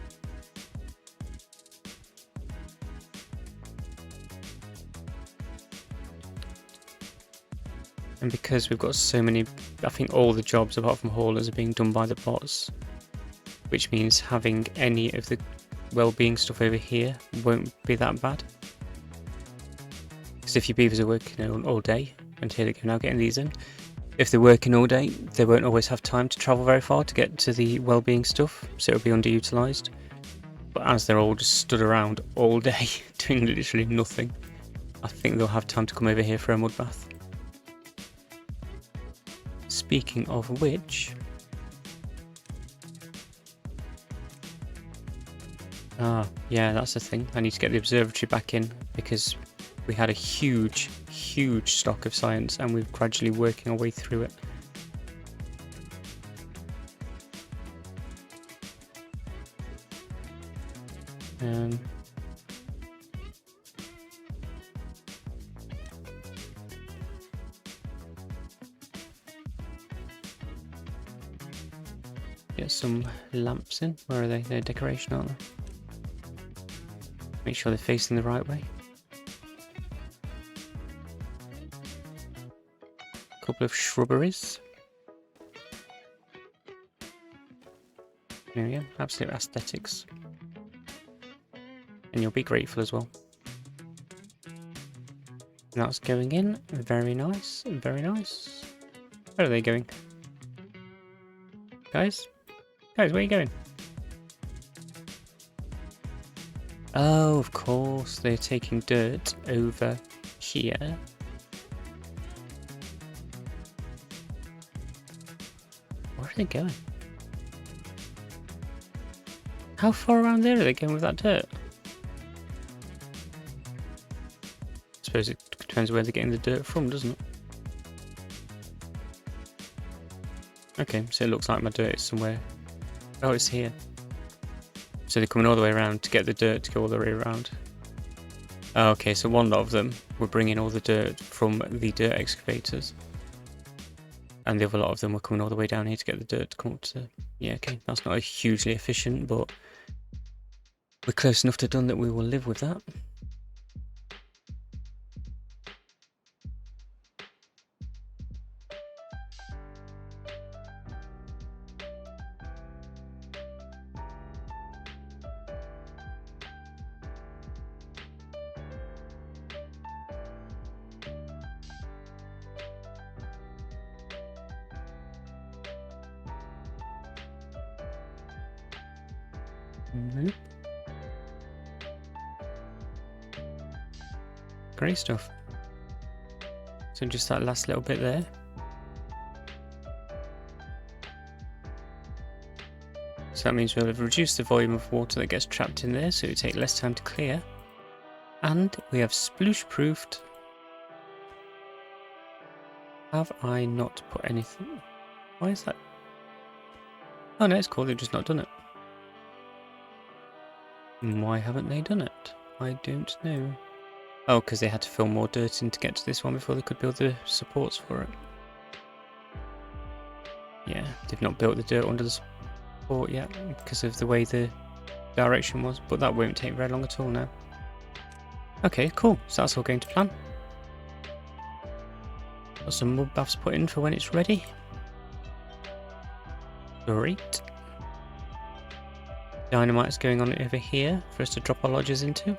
And because we've got so many, I think all the jobs apart from haulers are being done by the bots, which means having any of the well-being stuff over here won't be that bad. Because if your beavers are working all day, and here they go now getting these in, if they're working all day, they won't always have time to travel very far to get to the well-being stuff, so it'll be underutilised. But as they're all just stood around all day doing literally nothing, I think they'll have time to come over here for a mud bath. Speaking of which... yeah, that's the thing. I need to get the observatory back in, because we had a huge stock of science and we're gradually working our way through it. Get some lamps in. Where are they? They're decoration, aren't they? Make sure they're facing the right way. Couple of shrubberies. There we go, absolute aesthetics. And you'll be grateful as well. That's going in. Very nice, very nice. Where are they going? Guys, where are you going? Oh, of course, they're taking dirt over here. Where are they going? How far around there are they going with that dirt? I suppose it depends where they're getting the dirt from, doesn't it? Okay, so it looks like my dirt is somewhere. Oh, it's here. So they're coming all the way around to get the dirt to go all the way around. Oh, okay, so one lot of them were bringing all the dirt from the dirt excavators. And the other lot of them were coming all the way down here to get the dirt to come up to... Yeah, okay, that's not hugely efficient, but we're close enough to done that we will live with that. Nope. Great stuff. So just that last little bit there. So that means we'll have reduced the volume of water that gets trapped in there, so it'll take less time to clear. And we have sploosh proofed. Have I not put anything? Why is that? Oh no, it's cool, they've just not done it. Why haven't they done it? I don't know. Oh, because they had to fill more dirt in to get to this one before they could build the supports for it. Yeah, they've not built the dirt under the support yet because of the way the direction was, but that won't take very long at all now. Okay, cool. So that's all going to plan. Got some mud baths put in for when it's ready. Great. Dynamite's going on over here for us to drop our lodges into.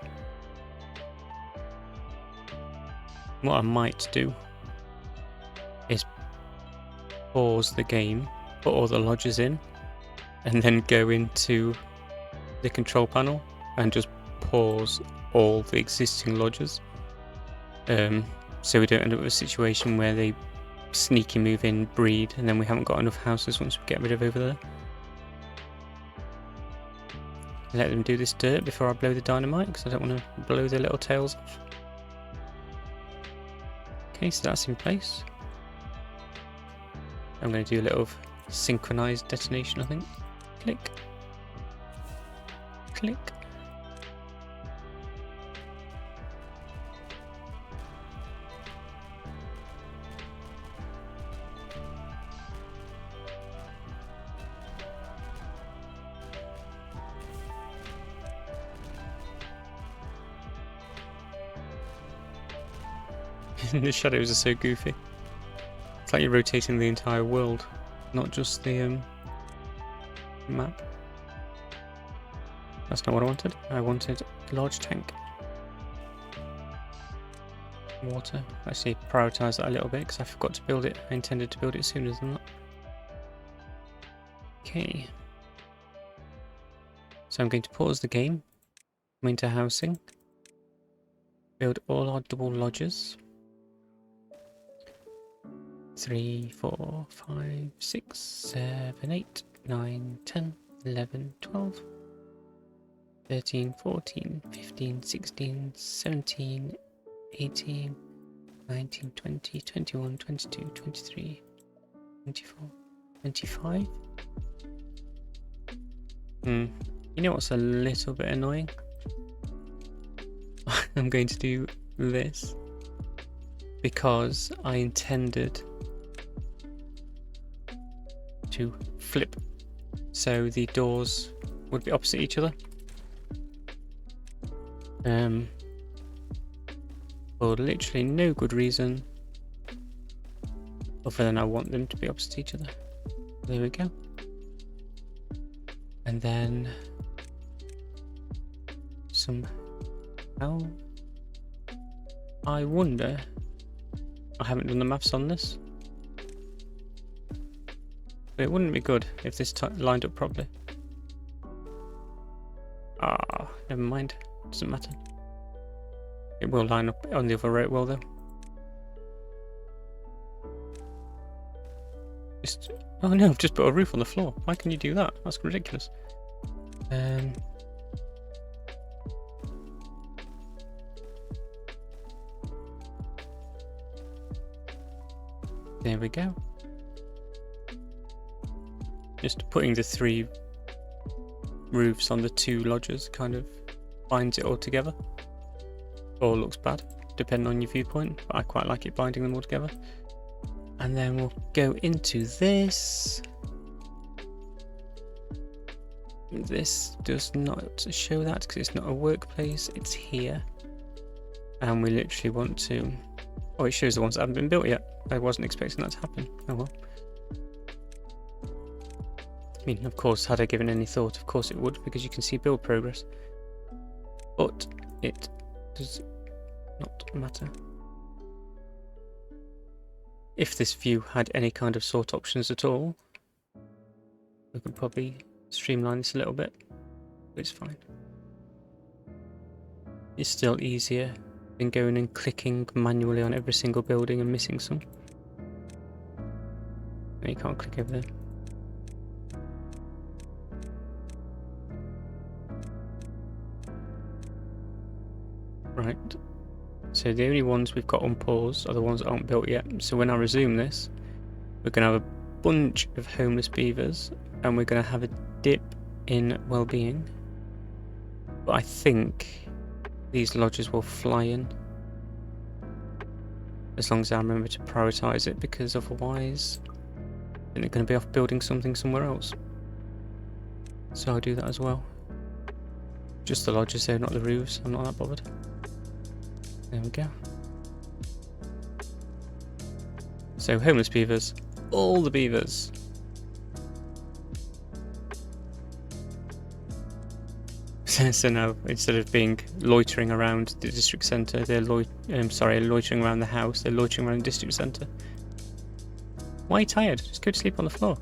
What I might do is pause the game, put all the lodges in, and then go into the control panel and just pause all the existing lodges. So we don't end up with a situation where they sneaky move in, breed, and then we haven't got enough houses once we get rid of over there. Let them do this dirt before I blow the dynamite, because I don't want to blow their little tails off. Okay, so that's in place. I'm going to do a little synchronized detonation, I think. Click. Click. The shadows are so goofy. It's like you're rotating the entire world, not just the map. That's not what I wanted. I wanted a large tank. Water. Actually prioritise that a little bit because I forgot to build it. I intended to build it sooner than that. Okay. So I'm going to pause the game, come into housing, build all our double lodges. 3, 4, 5, 6, 7, 8, 9, 10, 11, 12, 13, 14, 15, 16, 17, 18, 19, 20, 21, 22, 23, 24, 25. You know what's a little bit annoying? I'm going to do this because I intended to flip so the doors would be opposite each other. For literally no good reason other than I want them to be opposite each other. There we go. And then somehow I wonder, I haven't done the maths on this, but it wouldn't be good if this lined up properly. Never mind, doesn't matter. It will line up on the other row, will though. Oh no, I've just put a roof on the floor. Why can you do that? That's ridiculous. There we go. Just putting the 3 roofs on the 2 lodges kind of binds it all together. Or looks bad, depending on your viewpoint, but I quite like it binding them all together. And then we'll go into this. This does not show that because it's not a workplace, it's here. And we literally want to... Oh, it shows the ones that haven't been built yet. I wasn't expecting that to happen. Oh well. I mean, of course, had I given any thought, of course it would, because you can see build progress. But it does not matter. If this view had any kind of sort options at all, we could probably streamline this a little bit, but it's fine. It's still easier than going and clicking manually on every single building and missing some. No, you can't click over there. Right, so the only ones we've got on pause are the ones that aren't built yet. So when I resume this, we're going to have a bunch of homeless beavers and we're going to have a dip in well-being. But I think these lodges will fly in as long as I remember to prioritise it, because otherwise then they're going to be off building something somewhere else. So I'll do that as well. Just the lodges though, not the roofs. I'm not that bothered. There we go. So homeless beavers, all the beavers. So now, instead of being loitering around the district centre, they're loitering around the house. They're loitering around the district centre. Why are you tired? Just go to sleep on the floor.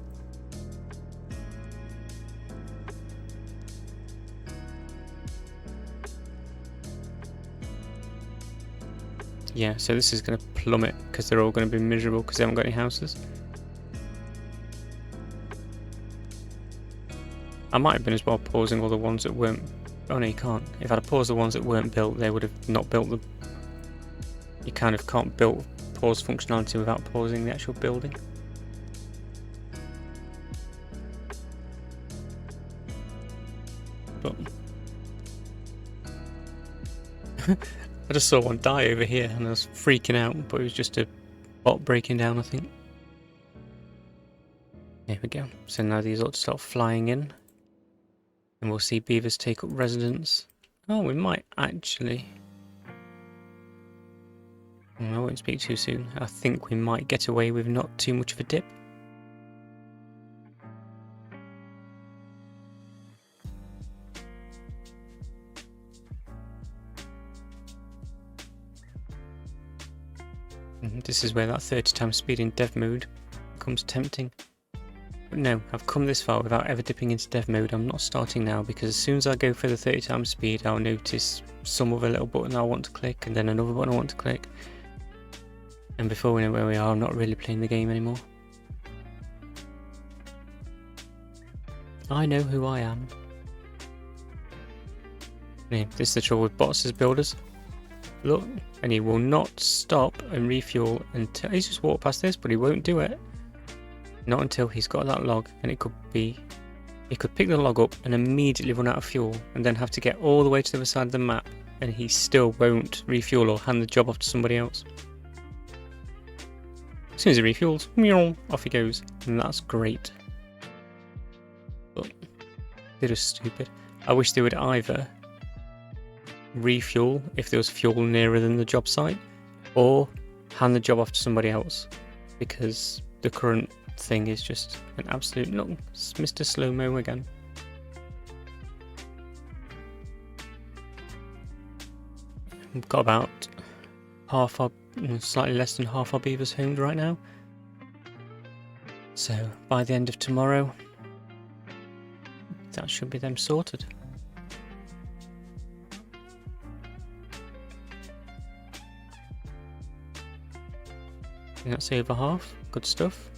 Yeah, so this is going to plummet because they're all going to be miserable because they haven't got any houses. I might have been as well pausing all the ones that weren't... Oh no, you can't. If I'd paused the ones that weren't built, they would have not built them. You kind of can't pause functionality without pausing the actual building. But... I just saw one die over here and I was freaking out, but it was just a bot breaking down, I think. There we go. So now these ought to start flying in. And we'll see beavers take up residence. Oh, we might actually... I won't speak too soon. I think we might get away with not too much of a dip. This is where that 30 times speed in dev mode becomes tempting. But no, I've come this far without ever dipping into dev mode. I'm not starting now because as soon as I go for the 30 times speed, I'll notice some other little button I want to click and then another button I want to click. And before we know where we are, I'm not really playing the game anymore. I know who I am. Yeah, this is the trouble with bots as builders. Look, and he will not stop and refuel until he's just walked past this, but he won't do it. Not until he's got that log, and it could be he could pick the log up and immediately run out of fuel, and then have to get all the way to the other side of the map, and he still won't refuel or hand the job off to somebody else. As soon as he refuels, off he goes, and that's great. But they're just stupid. I wish they would either refuel if there was fuel nearer than the job site, or hand the job off to somebody else, because the current thing is just an absolute... Look, it's Mr. Slow-Mo again. We've got about half our, slightly less than half our beavers homed right now, so by the end of tomorrow that should be them sorted. And that's over half. Good stuff.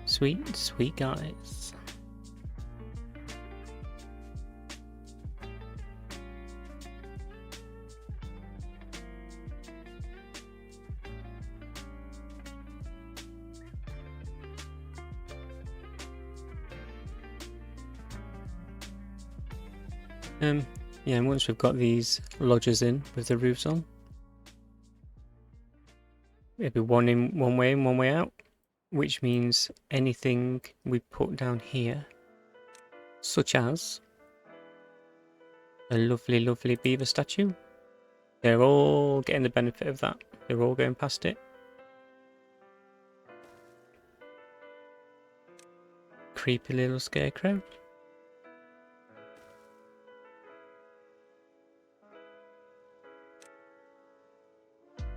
Sweet, sweet guys. Yeah, and once we've got these lodges in with the roofs on, it'll be one in, one way in, one way out, which means anything we put down here, such as a lovely, lovely beaver statue, they're all getting the benefit of that. They're all going past it. Creepy little scarecrow.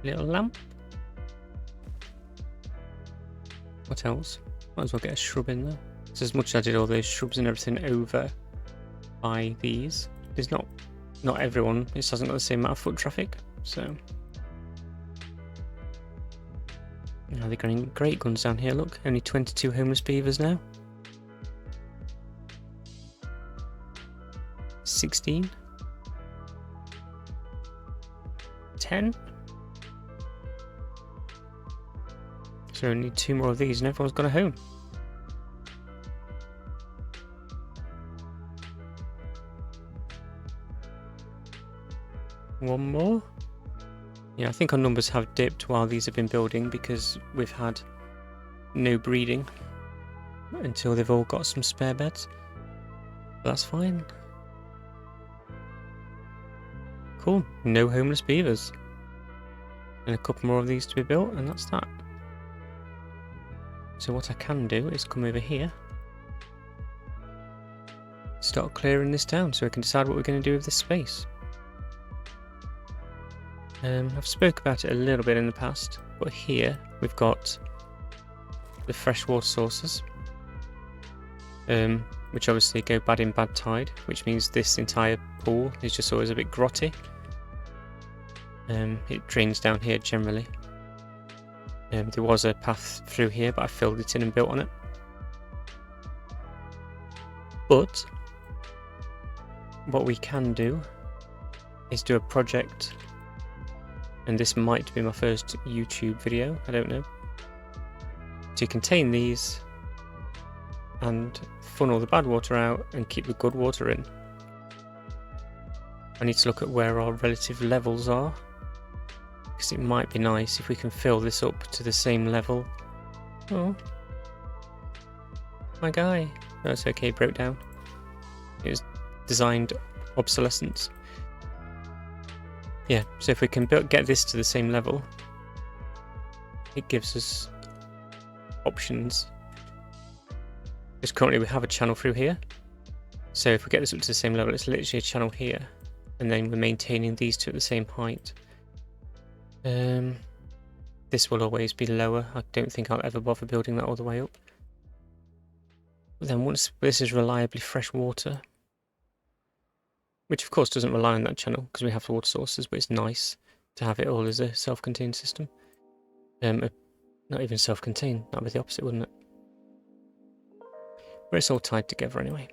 Little lamp. What else? Might as well get a shrub in there. So as much as I did all those shrubs and everything over by these, there's not everyone, this hasn't got the same amount of foot traffic, so. Now they're getting great guns down here, look, only 22 homeless beavers now. 16. 10. So we need 2 more of these and everyone's got a home. One more. Yeah, I think our numbers have dipped while these have been building because we've had no breeding until they've all got some spare beds. That's fine. Cool, no homeless beavers. And a couple more of these to be built, and that's that. So what I can do is come over here, start clearing this down so we can decide what we're going to do with this space. I've spoke about it a little bit in the past, but here we've got the freshwater sources, which obviously go bad in bad tide, which means this entire pool is just always a bit grotty. It drains down here generally. There was a path through here, but I filled it in and built on it. But what we can do is do a project, and this might be my first YouTube video, I don't know, to contain these and funnel the bad water out and keep the good water in. I need to look at where our relative levels are, because it might be nice if we can fill this up to the same level. Oh, my guy. No, it's okay, broke down. It was designed obsolescence. Yeah, so if we can get this to the same level, it gives us options. Because currently we have a channel through here. So if we get this up to the same level, it's literally a channel here. And then we're maintaining these two at the same height. This will always be lower. I don't think I'll ever bother building that all the way up. But then once this is reliably fresh water, which of course doesn't rely on that channel because we have the water sources, but it's nice to have it all as a self-contained system. Not even self-contained, that would be the opposite, wouldn't it? But it's all tied together anyway.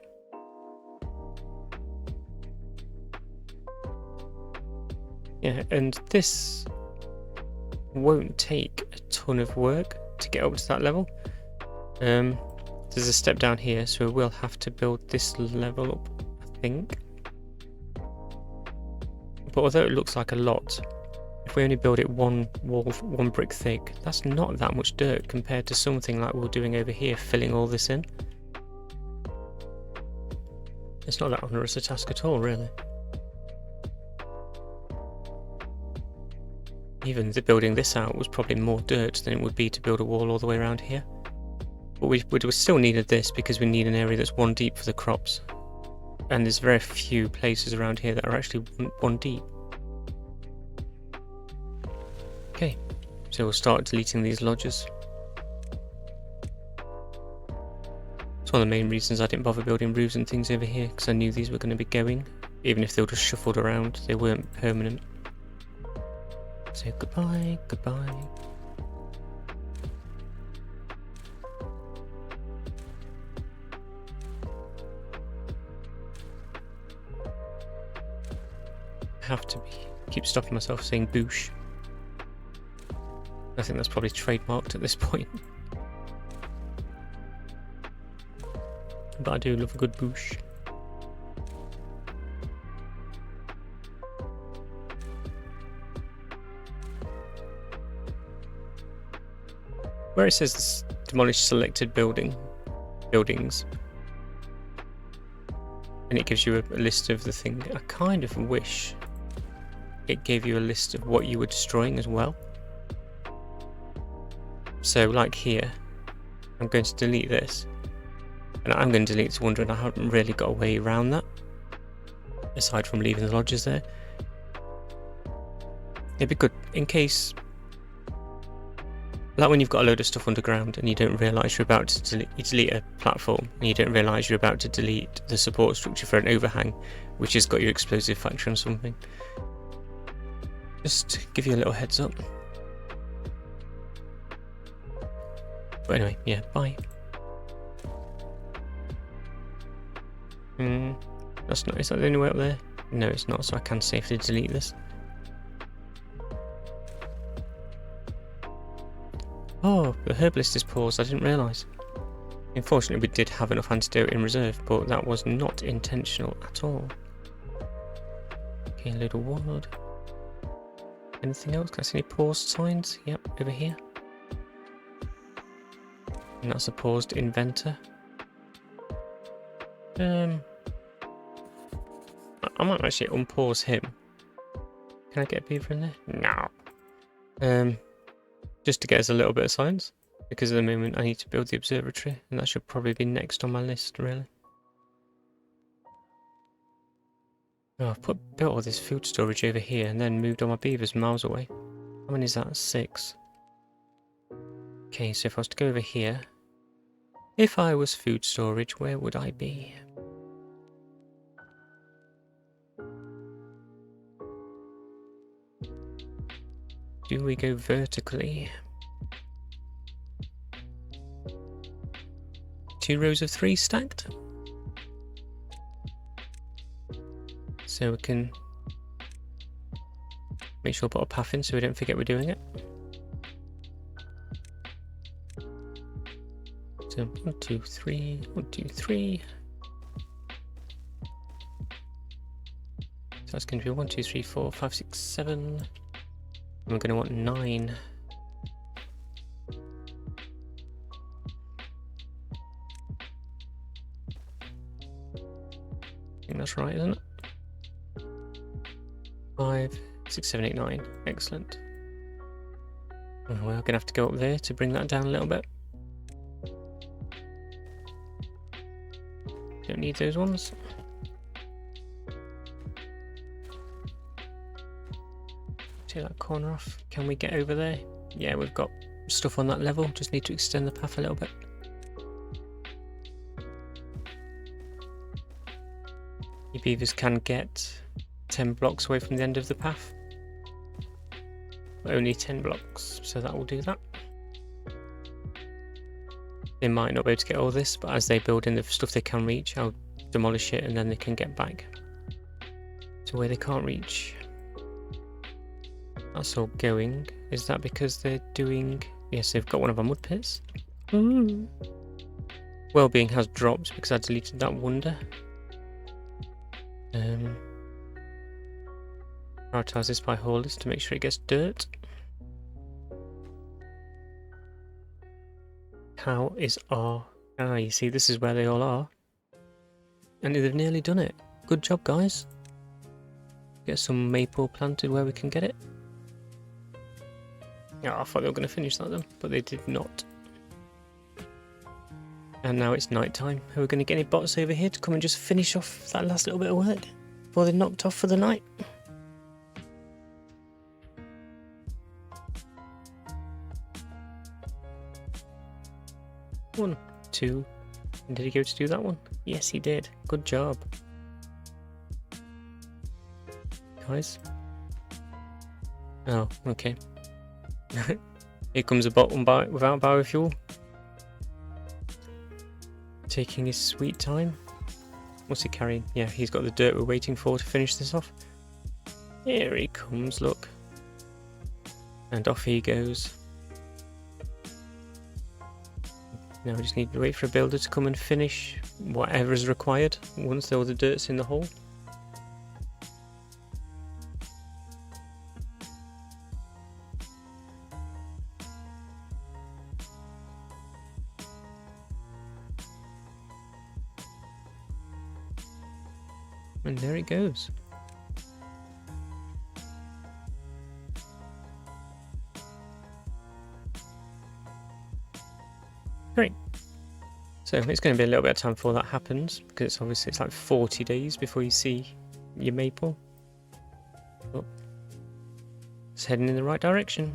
Yeah, and this won't take a ton of work to get up to that level. There's a step down here, so we will have to build this level up, I think. But although it looks like a lot, if we only build it one brick thick, that's not that much dirt compared to something like we're doing over here, filling all this in. It's not that onerous a task at all, really. Even building this out was probably more dirt than it would be to build a wall all the way around here. But we still needed this because we need an area that's one deep for the crops. And there's very few places around here that are actually one deep. Okay, so we'll start deleting these lodges. It's one of the main reasons I didn't bother building roofs and things over here, because I knew these were going to be going. Even if they were just shuffled around, they weren't permanent. So goodbye, goodbye. I have to keep stopping myself saying boosh. I think that's probably trademarked at this point. But I do love a good boosh. Where it says demolish selected buildings, and it gives you a list of the thing, I kind of wish it gave you a list of what you were destroying as well. So like here, I'm going to delete this, and I'm going to delete this wonder, and I haven't really got a way around that, aside from leaving the lodges there. It'd be good in case, like when you've got a load of stuff underground and you don't realise you're about to delete a platform, and you don't realise you're about to delete the support structure for an overhang, which has got your explosive factor on something. Just to give you a little heads up. But anyway, yeah, bye. That's not, is that the only way up there? No, it's not, so I can safely delete this. Oh, the herbalist is paused, I didn't realise. Unfortunately, we did have enough antidote in reserve, but that was not intentional at all. Okay, a little ward. Anything else? Can I see any paused signs? Yep, over here. And that's a paused inventor. I might actually unpause him. Can I get a beaver in there? No. Just to get us a little bit of science, because at the moment I need to build the observatory, and that should probably be next on my list, really. Oh, I've built all this food storage over here, and then moved all my beavers miles away. How many is that? 6. Okay, so if I was to go over here, if I was food storage, where would I be? Do we go vertically? 2 rows of 3 stacked. So we can make sure we put a path in so we don't forget we're doing it. So 1, 2, 3, 1, 2, 3. So that's going to be 1, 2, 3, 4, 5, 6, 7. And we're going to want 9. I think that's right, isn't it? 5, 6, 7, 8, 9. Excellent. Oh, we're going to have to go up there to bring that down a little bit. Don't need those ones. Take that corner off. Can we get over there? Yeah, we've got stuff on that level. Just need to extend the path a little bit. Your beavers can get 10 blocks away from the end of the path. But only 10 blocks, so that will do that. They might not be able to get all this, but as they build in the stuff they can reach, I'll demolish it and then they can get back to where they can't reach. That's all going. Is that because they're doing... Yes, they've got one of our mud pits. Wellbeing has dropped because I deleted that wonder. Prioritize this by haulers to make sure it gets dirt. How is our... Ah, you see, this is where they all are. And they've nearly done it. Good job, guys. Get some maple planted where we can get it. Yeah, I thought they were going to finish that then, but they did not. And now it's night time. Are we going to get any bots over here to come and just finish off that last little bit of work before they're knocked off for the night? One, 2. And did he go to do that one? Yes, he did. Good job. Guys. Oh, okay. Here comes a bot without biofuel. Taking his sweet time. What's he carrying? Yeah, he's got the dirt we're waiting for to finish this off. Here he comes, look. And off he goes. Now we just need to wait for a builder to come and finish whatever is required once all the dirt's in the hole. And there it goes. Great. So it's going to be a little bit of time before that happens, because obviously it's like 40 days before you see your maple. Oh, it's heading in the right direction.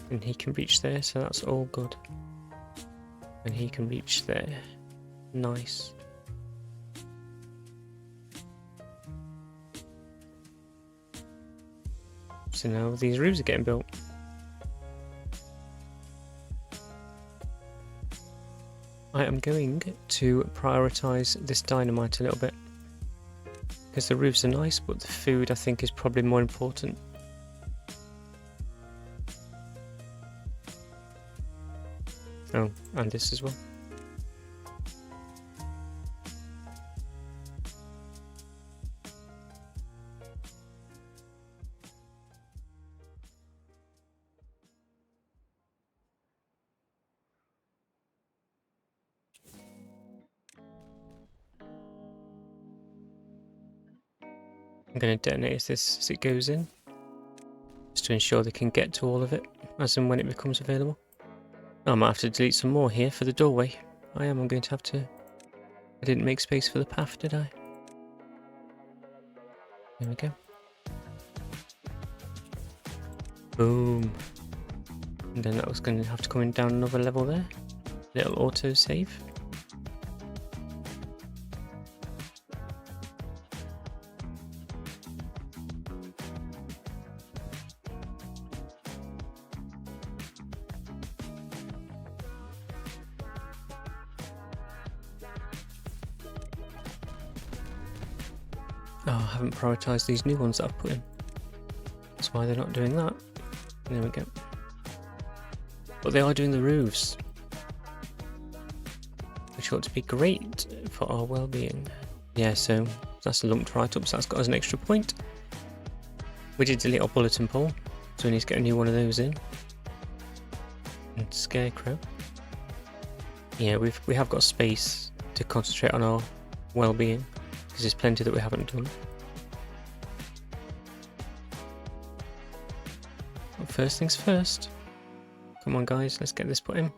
And he can reach there, so that's all good. And he can reach there. Nice. So now these roofs are getting built. I am going to prioritise this dynamite a little bit, because the roofs are nice, but the food I think is probably more important. Oh, and this as well. I'm going to detonate this as it goes in, just to ensure they can get to all of it as and when it becomes available. I might have to delete some more here for the doorway. I'm going to have to... I didn't make space for the path, did I? There we go. Boom. And then that was going to have to come in down another level there. Little auto save. Oh, I haven't prioritised these new ones that I've put in. That's why they're not doing that. There we go. But they are doing the roofs, which ought to be great for our well-being. Yeah, so that's lumped right up, so that's got us an extra point. We did delete our bulletin pole, so we need to get a new one of those in. And scarecrow. Yeah, we have got space to concentrate on our well-being, because there's plenty that we haven't done. But first things first. Come on guys, let's get this put in.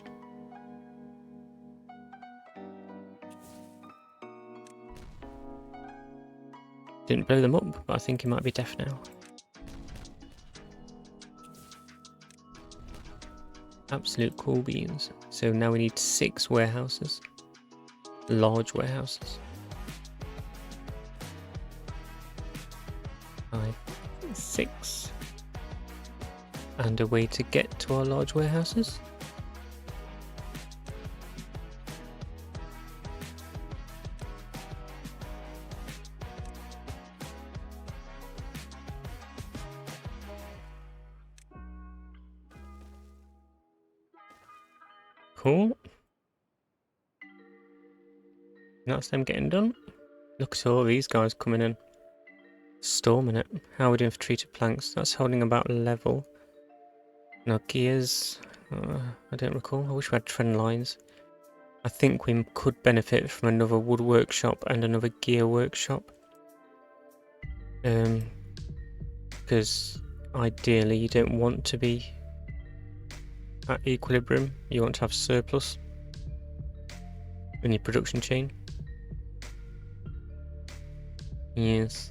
Didn't blow them up, but I think he might be deaf now. Absolute cool beans. So now we need 6 warehouses. Large warehouses. 5, 6. And a way to get to our large warehouses. Cool. That's them getting done. Look at all these guys coming in. Storming it. How are we doing for treated planks? That's holding about level. Now gears, I don't recall. I wish we had trend lines. I think we could benefit from another wood workshop and another gear workshop. Because ideally you don't want to be at equilibrium. You want to have surplus in your production chain. Yes.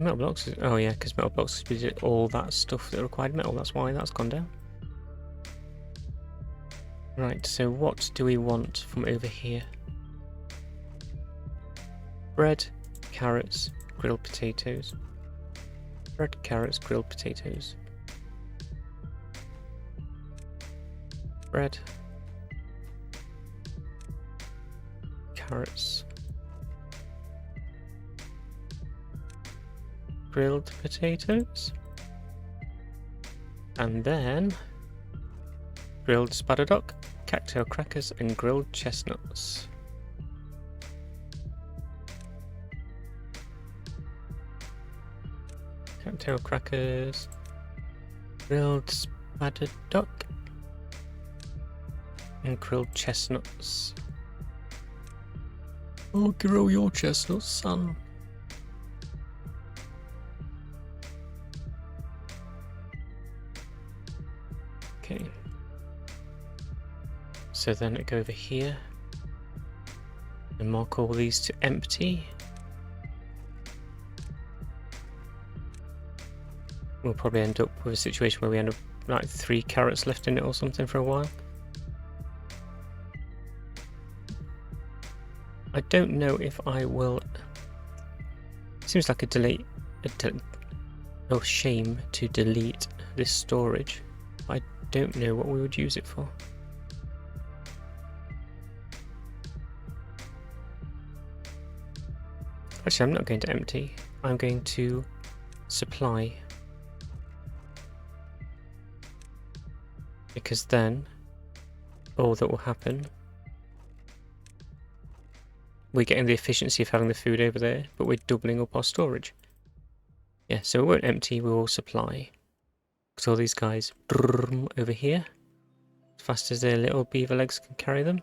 Metal blocks, oh yeah, because metal blocks did all that stuff that required metal, that's why that's gone down. Right, so what do we want from over here? Bread, carrots, grilled potatoes. Bread, carrots, grilled potatoes. Bread. Carrots. Grilled potatoes, and then grilled spadaduck, cattail crackers, and grilled chestnuts. Cattail crackers, grilled spadaduck, and grilled chestnuts. Oh, grill your chestnuts, son. Okay, so then I go over here and mark all these to empty. We'll probably end up with a situation where we end up like 3 carrots left in it or something for a while. I don't know if I will. Seems like a shame to delete this storage. I don't know what we would use it for. Actually, I'm not going to empty. I'm going to supply. Because then all that will happen, we're getting the efficiency of having the food over there, but we're doubling up our storage. Yeah, so it won't empty, we will supply. Because all these guys over here, as fast as their little beaver legs can carry them.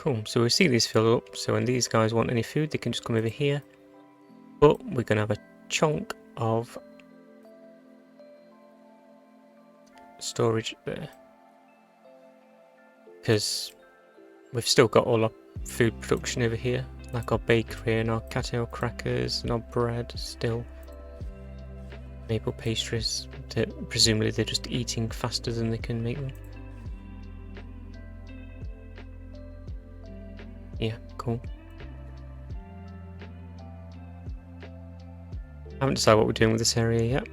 Cool, so we see these fill up, so when these guys want any food, they can just come over here. But we're going to have a chunk of storage there. Because we've still got all our food production over here, like our bakery and our cattail crackers and our bread still. Maple pastries that presumably they're just eating faster than they can make them. Yeah, cool. I haven't decided what we're doing with this area yet.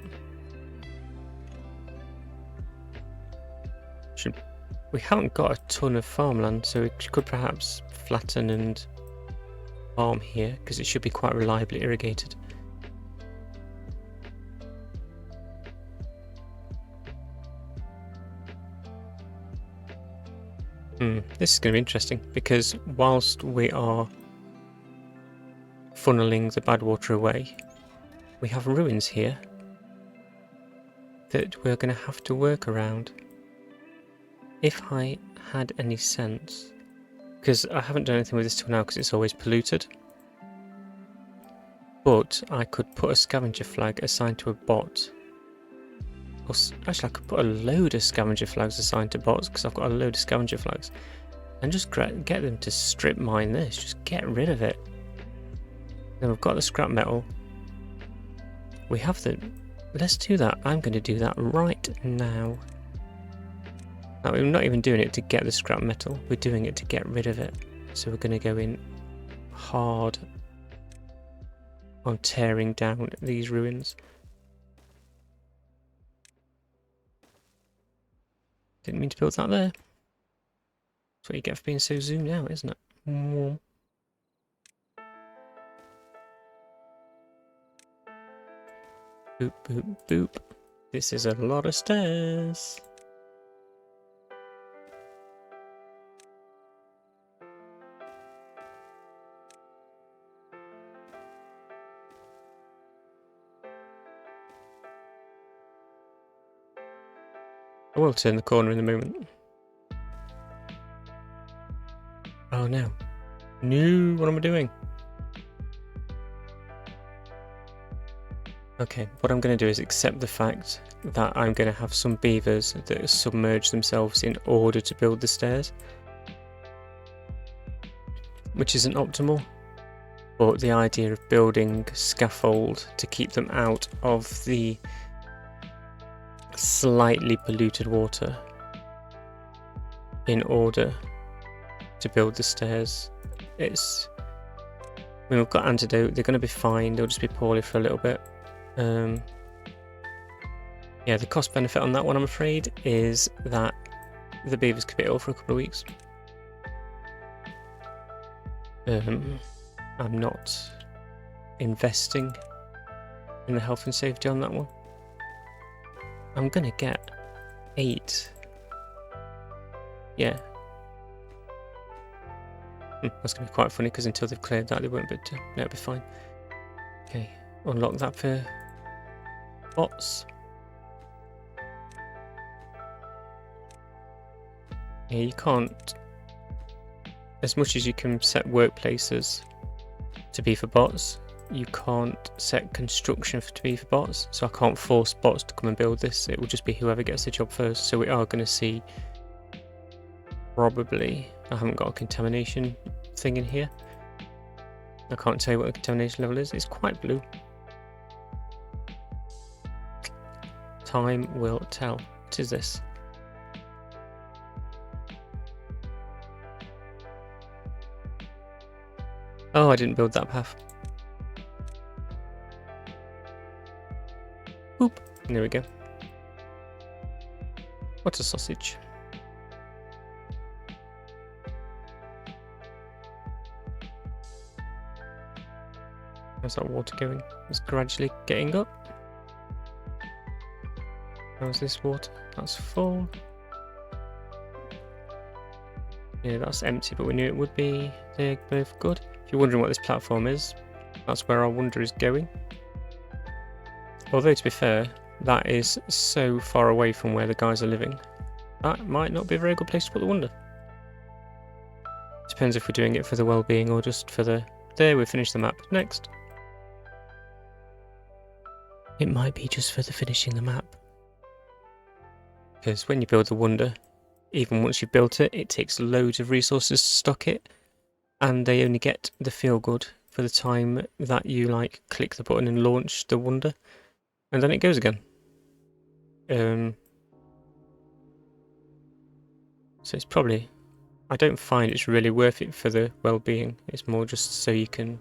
We haven't got a ton of farmland, so we could perhaps flatten and farm here, because it should be quite reliably irrigated. This is going to be interesting, because whilst we are funneling the bad water away, we have ruins here that we're going to have to work around. If I had any sense, because I haven't done anything with this till now because it's always polluted, but I could put a scavenger flag assigned to a bot. Or actually, I could put a load of scavenger flags assigned to bots, because I've got a load of scavenger flags, and just get them to strip mine this, just get rid of it. Then we've got the scrap metal. We have the... Let's do that. I'm going to do that right now. Now, we're not even doing it to get the scrap metal, we're doing it to get rid of it. So we're going to go in hard on tearing down these ruins. Didn't mean to build that there. That's what you get for being so zoomed out, isn't it? Boop, boop, boop. This is a lot of stairs. I will turn the corner in a moment. Oh no. No, what am I doing? Okay, what I'm going to do is accept the fact that I'm going to have some beavers that submerge themselves in order to build the stairs. Which isn't optimal. But the idea of building scaffold to keep them out of the slightly polluted water in order to build the stairs. I mean, we've got antidote, they're going to be fine, they'll just be poorly for a little bit. Yeah, the cost benefit on that one, I'm afraid, is that the beavers could be ill for a couple of weeks. I'm not investing in the health and safety on that one. I'm gonna get 8. Yeah. That's gonna be quite funny, because until they've cleared that, they won't be able to. No, it'll be fine. Okay, unlock that for bots. Yeah, you can't, as much as you can set workplaces to be for bots, you can't set construction to be for bots, so I can't force bots to come and build this. It will just be whoever gets the job first. So we are going to see, probably, I haven't got a contamination thing in here. I can't tell you what the contamination level is. It's quite blue. Time will tell. What is this? Oh, I didn't build that path. Boop. There we go. What's a sausage? How's that water going? It's gradually getting up. How's this water? That's full. Yeah, that's empty, but we knew it would be. They're both good. If you're wondering what this platform is, that's where our wonder is going. Although, to be fair, that is so far away from where the guys are living. That might not be a very good place to put the wonder. Depends if we're doing it for the well-being or just for the... There, we finished the map. Next. It might be just for the finishing the map. Because when you build the wonder, even once you've built it, it takes loads of resources to stock it. And they only get the feel good for the time that you like click the button and launch the wonder. And then it goes again. So it's probably... I don't find it's really worth it for the well-being. It's more just so you can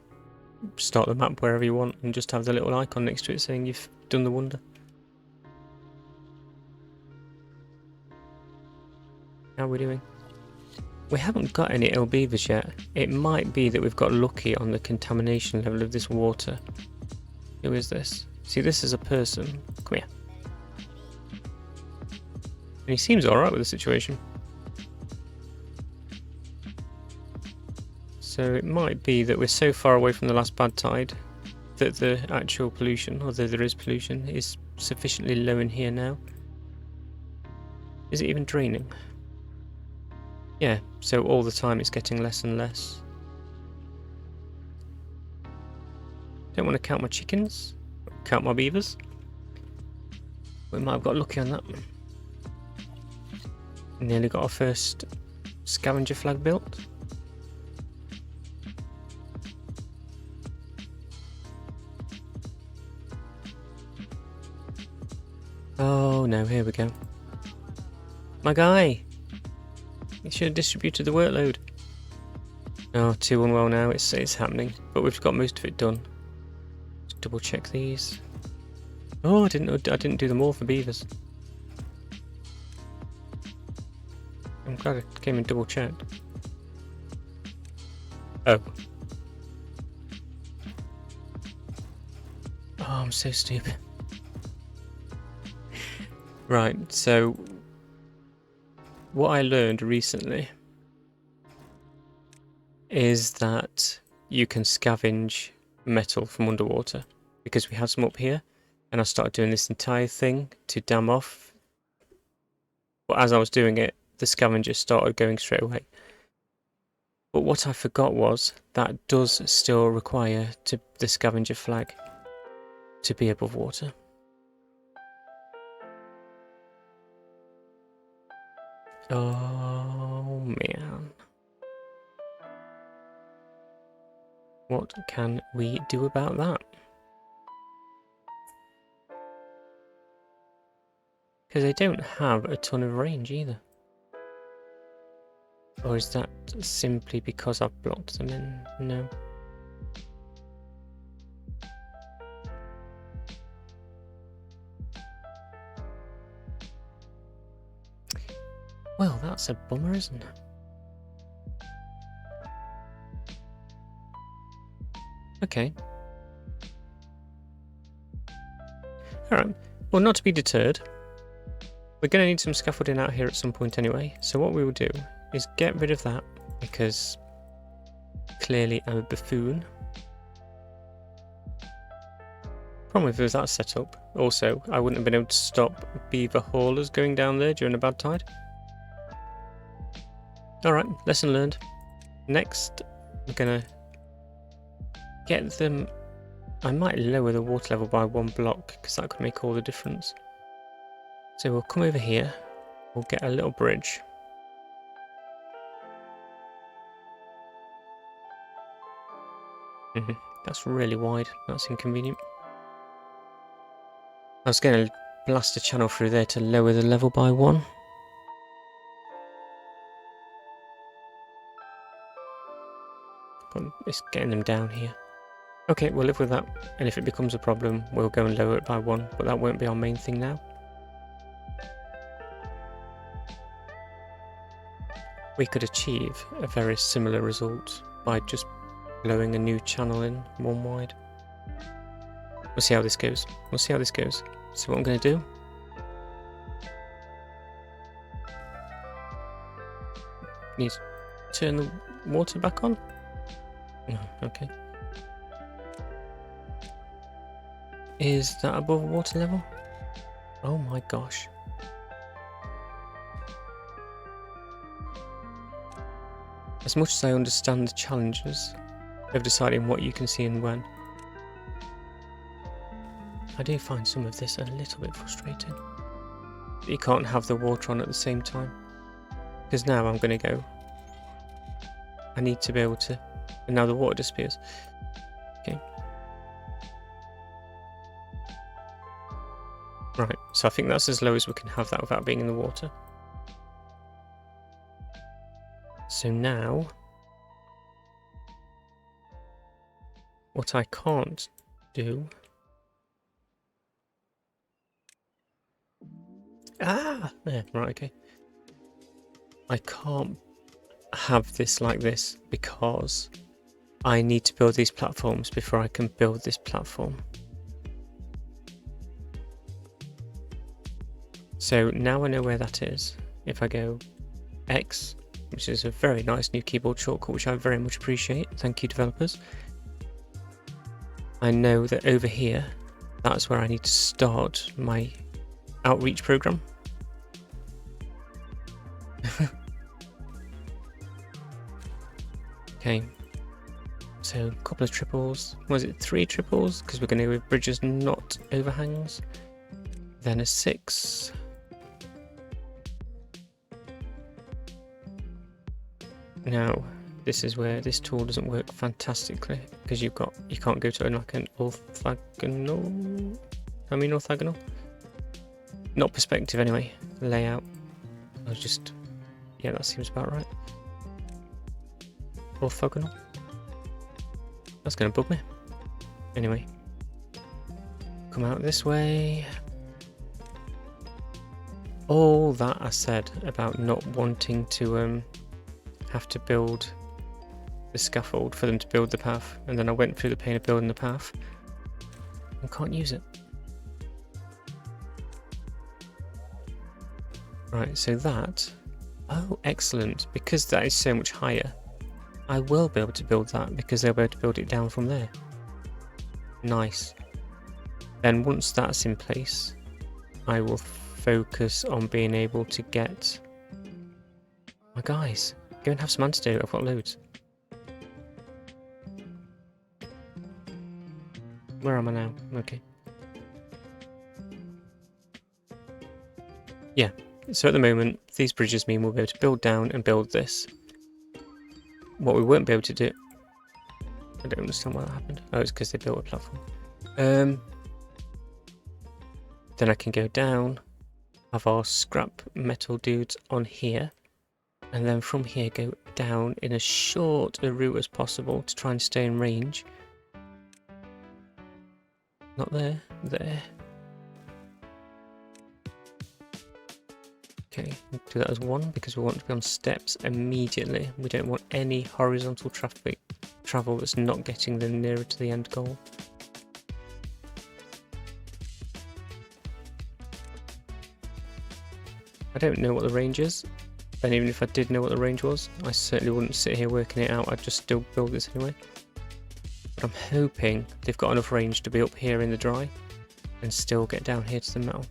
start the map wherever you want and just have the little icon next to it saying you've done the wonder. How are we doing? We haven't got any ill beavers yet. It might be that we've got lucky on the contamination level of this water. Who is this? See, this is a person. Come here. And he seems alright with the situation. So it might be that we're so far away from the last bad tide that the actual pollution, although there is pollution, is sufficiently low in here now. Is it even draining? Yeah, so all the time it's getting less and less. Don't want to count my chickens, count my beavers. We might have got lucky on that. Nearly got our first scavenger flag built. Oh no, here we go. My guy! You should have distributed the workload. Oh, 2 unwell now, it's happening. But we've got most of it done. Let's double check these. Oh, I didn't do them all for beavers. I'm glad I came and double checked. Oh. Oh, I'm so stupid. Right, so what I learned recently is that you can scavenge metal from underwater, because we had some up here and I started doing this entire thing to dam off, but as I was doing it the scavengers started going straight away. But what I forgot was that does still require the scavenger flag to be above water. Oh man. What can we do about that? Because they don't have a ton of range either. Or is that simply because I've blocked them in? No. Well, that's a bummer, isn't it? Okay. Alright, well, not to be deterred, we're going to need some scaffolding out here at some point anyway, so what we will do is get rid of that, because clearly I'm a buffoon. Problem with that setup, also, I wouldn't have been able to stop beaver haulers going down there during a bad tide. Alright, lesson learned. Next, we're gonna get them... I might lower the water level by 1 block, because that could make all the difference. So we'll come over here, we'll get a little bridge. That's really wide, that's inconvenient. I was going to blast a channel through there to lower the level by 1. But it's getting them down here. Okay, we'll live with that, and if it becomes a problem, we'll go and lower it by 1, but that won't be our main thing now. We could achieve a very similar result by just blowing a new channel in 1 wide. We'll see how this goes. We'll see how this goes. So what I'm going to do... Need to turn the water back on? No, okay. Is that above water level? Oh my gosh. As much as I understand the challenges of deciding what you can see and when, I do find some of this a little bit frustrating. You can't have the water on at the same time. Because now I'm going to go. I need to be able to... And now the water disappears. Okay. Right, so I think that's as low as we can have that without being in the water. So now... What I can't do... Ah! Yeah, right, okay. I can't have this like this because I need to build these platforms before I can build this platform. So now I know where that is. If I go X, which is a very nice new keyboard shortcut, which I very much appreciate. Thank you, developers. I know that over here, that's where I need to start my outreach program. Okay, so a couple of triples. Was it 3 triples? Because we're going to go with bridges, not overhangs. Then a 6. Now, this is where this tool doesn't work fantastically because you can't go to like an orthogonal. I mean orthogonal, not perspective anyway. Layout. I was just, yeah, that seems about right. Orthogonal. That's gonna bug me. Anyway, come out this way. All that I said about not wanting to have to build the scaffold for them to build the path, and then I went through the pain of building the path and can't use it. Right, so that, oh excellent, because that is so much higher, I will be able to build that because they'll be able to build it down from there. Nice. Then once that's in place, I will focus on being able to get my guys. Go and have some antidote, I've got loads. Where am I now? Okay. Yeah, so at the moment, these bridges mean we'll be able to build down and build this. What we won't be able to do... I don't understand why that happened. Oh, it's because they built a platform. Then I can go down, have our scrap metal dudes on here. And then from here go down in as short a route as possible to try and stay in range. Not there, there. Okay, do that as 1 because we want to be on steps immediately. We don't want any horizontal traffic travel that's not getting them nearer to the end goal. I don't know what the range is. And even if I did know what the range was, I certainly wouldn't sit here working it out. I'd just still build this anyway. But I'm hoping they've got enough range to be up here in the dry and still get down here to the metal.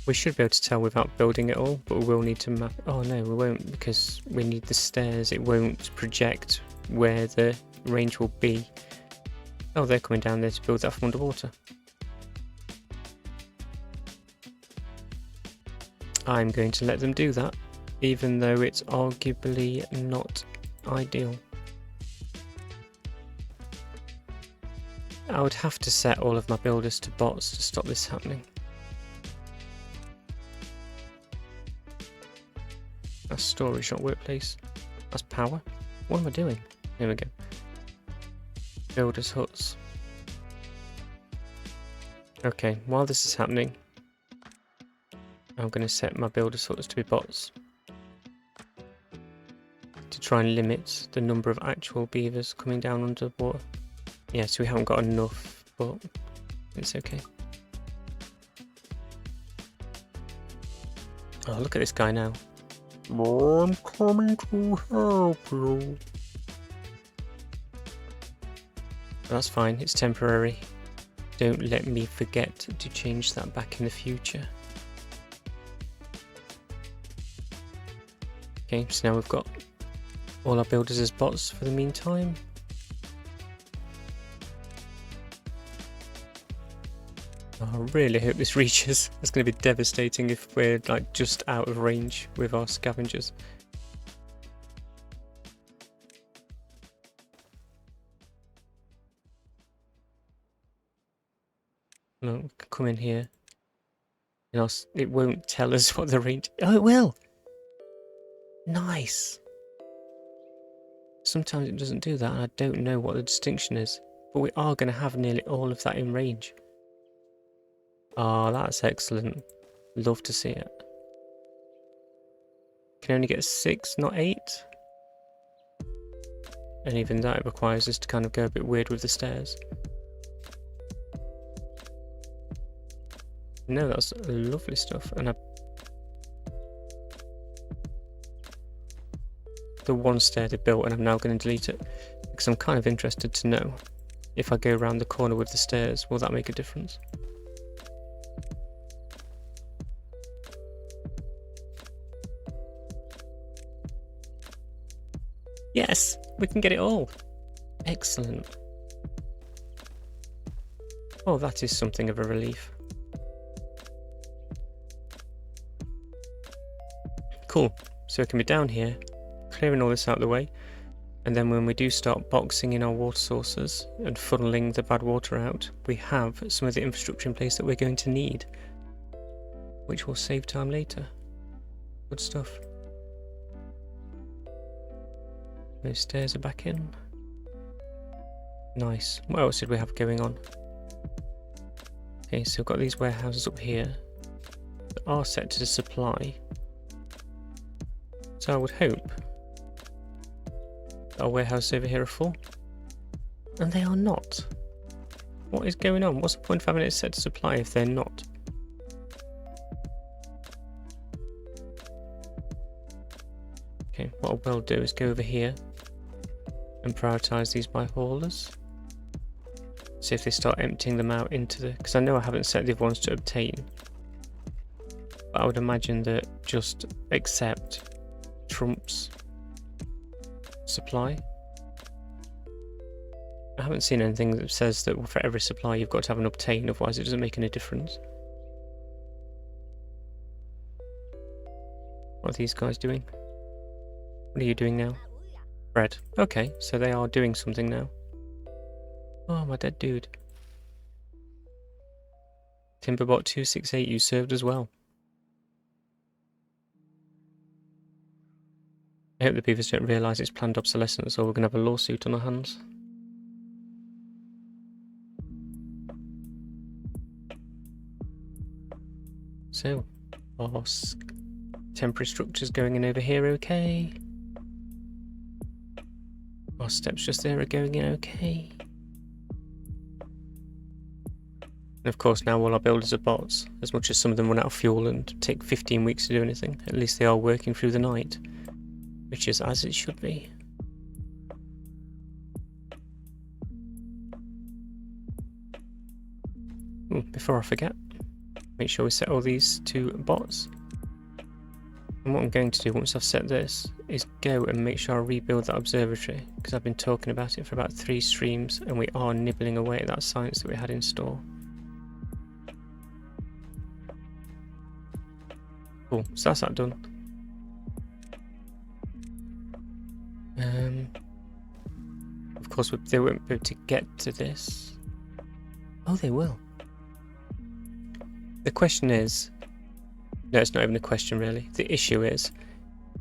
We should be able to tell without building it all, but we will need to map. Oh no, we won't because we need the stairs. It won't project where the range will be. Oh, they're coming down there to build that from underwater. I'm going to let them do that, even though it's arguably not ideal. I would have to set all of my builders to bots to stop this happening. That's storage, not workplace. That's power. What am I doing? Here we go. Builders' huts. Okay, while this is happening, I'm going to set my builders' huts to be bots to try and limit the number of actual beavers coming down under the water. Yeah, so we haven't got enough, but it's okay. Oh, look at this guy now. I'm coming to help you. That's fine, it's temporary. Don't let me forget to change that back in the future. Okay, so now we've got all our builders as bots for the meantime. I really hope this reaches. It's going to be devastating if we're like just out of range with our scavengers. No, come in here. And it won't tell us what the range. Oh, it will. Nice. Sometimes it doesn't do that, and I don't know what the distinction is. But we are going to have nearly all of that in range. Oh, that's excellent. Love to see it. Can only get 6, not 8. And even that requires us to kind of go a bit weird with the stairs. No, that's lovely stuff. And the one stair they built, and I'm now going to delete it because I'm kind of interested to know if I go around the corner with the stairs, will that make a difference? Yes, we can get it all. Excellent. Oh, that is something of a relief. Cool. So it can be down here, clearing all this out of the way, and then when we do start boxing in our water sources and funneling the bad water out, we have some of the infrastructure in place that we're going to need, which will save time later. Good stuff. Those stairs are back in. Nice. What else did we have going on? Okay, so we've got these warehouses up here that are set to supply. So I would hope that our warehouses over here are full. And they are not. What is going on? What's the point of having it set to supply if they're not? Okay, what I will do is go over here and prioritise these by haulers. See if they start emptying them out into the... because I know I haven't set the ones to obtain. But I would imagine that just accept trumps supply. I haven't seen anything that says that for every supply you've got to have an obtain, otherwise it doesn't make any difference. What are these guys doing? What are you doing now? Bread. Okay, so they are doing something now. Oh, my dead dude. Timberbot 268, you served as well. I hope the beavers don't realise it's planned obsolescence or we're going to have a lawsuit on our hands. So, our temporary structures going in over here okay. Our steps just there are going in okay. And of course now all our builders are bots. As much as some of them run out of fuel and take 15 weeks to do anything, at least they are working through the night. Which is as it should be. Ooh, before I forget, make sure we set all these to bots. And what I'm going to do once I've set this is go and make sure I rebuild that observatory, because I've been talking about it for about 3 streams and we are nibbling away at that science that we had in store. Cool, so that's that done. Of course they won't be able to get to this. Oh, they will. The question is, no, it's not even a question really. The issue is,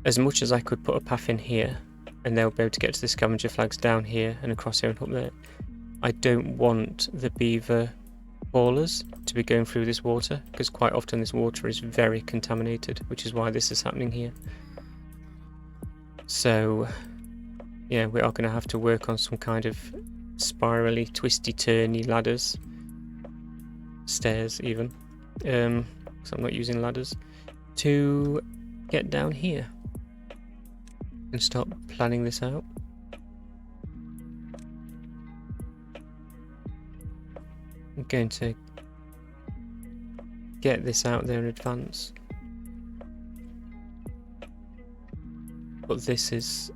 as much as I could put a path in here and they'll be able to get to the scavenger flags down here and across here and up there, I don't want the beaver haulers to be going through this water, because quite often this water is very contaminated, which is why this is happening here. So yeah, we are going to have to work on some kind of spirally, twisty-turny ladders. Stairs, even. Because I'm not using ladders. To get down here. And start planning this out. I'm going to get this out there in advance. But this is...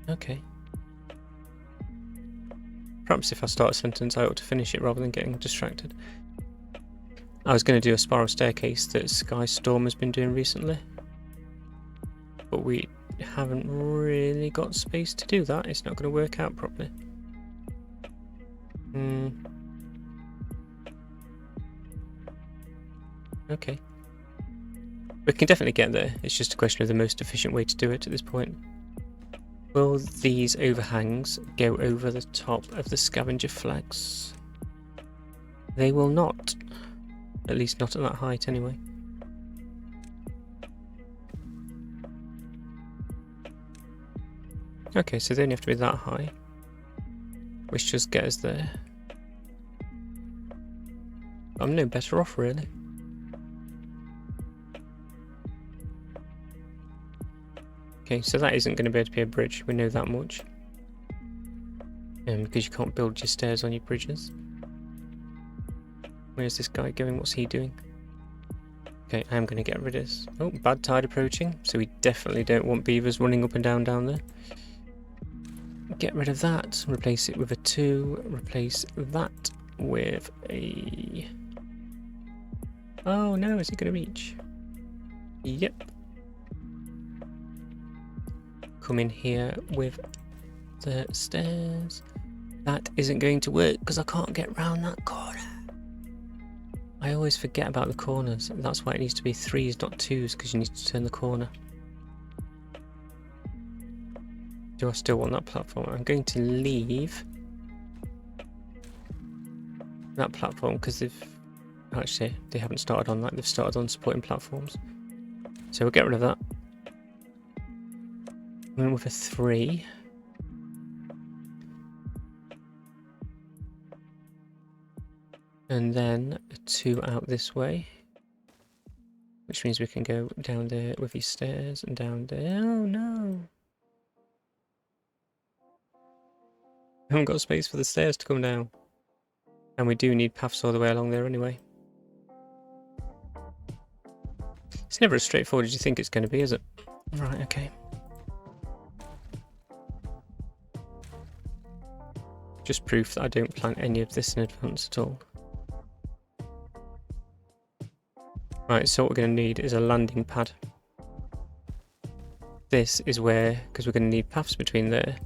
okay. Perhaps if I start a sentence I ought to finish it rather than getting distracted. I was going to do a spiral staircase that Sky Storm has been doing recently. But we haven't really got space to do that. It's not going to work out properly. Okay. We can definitely get there. It's just a question of the most efficient way to do it at this point. Will these overhangs go over the top of the scavenger flags? They will not. At least not at that height anyway. Okay, so they only have to be that high. Which just gets us there. I'm no better off really. Okay, so that isn't going to be able to be a bridge, we know that much. Because you can't build your stairs on your bridges. Where's this guy going? What's he doing? Okay, I am going to get rid of this. Oh, bad tide approaching, so we definitely don't want beavers running up and down there. Get rid of that, replace it with a 2, replace that with a... oh no, is it going to reach? Yep. Come in here with the stairs. That isn't going to work because I can't get round that corner. I always forget about the corners. That's why it needs to be 3s, not 2s, because you need to turn the corner. Do I still want that platform? I'm going to leave that platform because they've... actually, they haven't started on that. They've started on supporting platforms. So we'll get rid of that. Went with a 3. And then a 2 out this way. Which means we can go down there with these stairs and down there. Oh no! We haven't got space for the stairs to come down. And we do need paths all the way along there anyway. It's never as straightforward as you think it's going to be, is it? Right, okay. Just proof that I don't plan any of this in advance at all. Right, so what we're going to need is a landing pad. This is where, because we're going to need paths between there.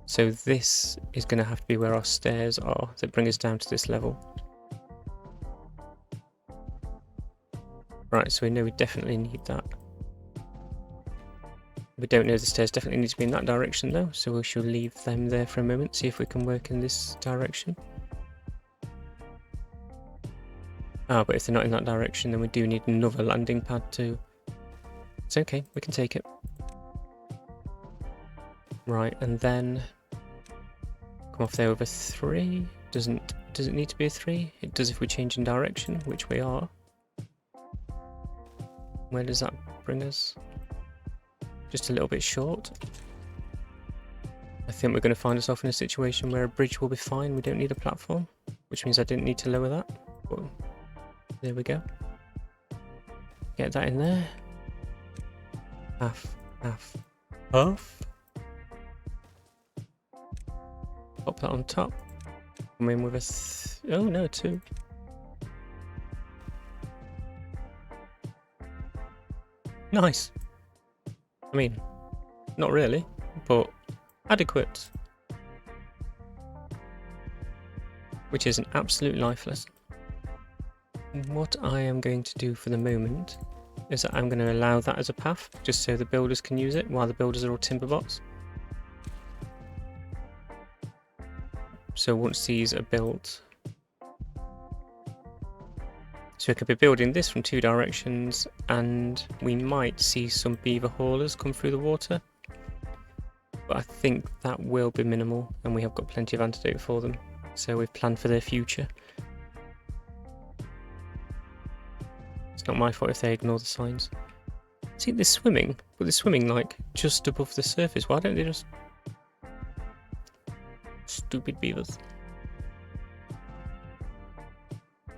So this is going to have to be where our stairs are that bring us down to this level. Right, so we know we definitely need that. We don't know the stairs definitely need to be in that direction though, so we shall leave them there for a moment, see if we can work in this direction. Ah, but if they're not in that direction, then we do need another landing pad too. It's okay, we can take it. Right, and then come off there with a 3. Does it need to be a 3? It does if we change in direction, which we are. Where does that bring us? Just a little bit short. I think we're going to find ourselves in a situation where a bridge will be fine. We don't need a platform, which means I didn't need to lower that. But there we go. Get that in there. Half, half, half. Pop that on top. Come in with a oh no, 2. Nice. I mean, not really, but adequate. Which is an absolute life lesson. What I am going to do for the moment is that I'm going to allow that as a path, just so the builders can use it while the builders are all Timberbots. So once these are built, so we could be building this from 2 directions, and we might see some beaver haulers come through the water. But I think that will be minimal, and we have got plenty of antidote for them. So we've planned for their future. It's not my fault if they ignore the signs. See, they're swimming, but they're swimming like just above the surface. Why don't they just... Stupid beavers.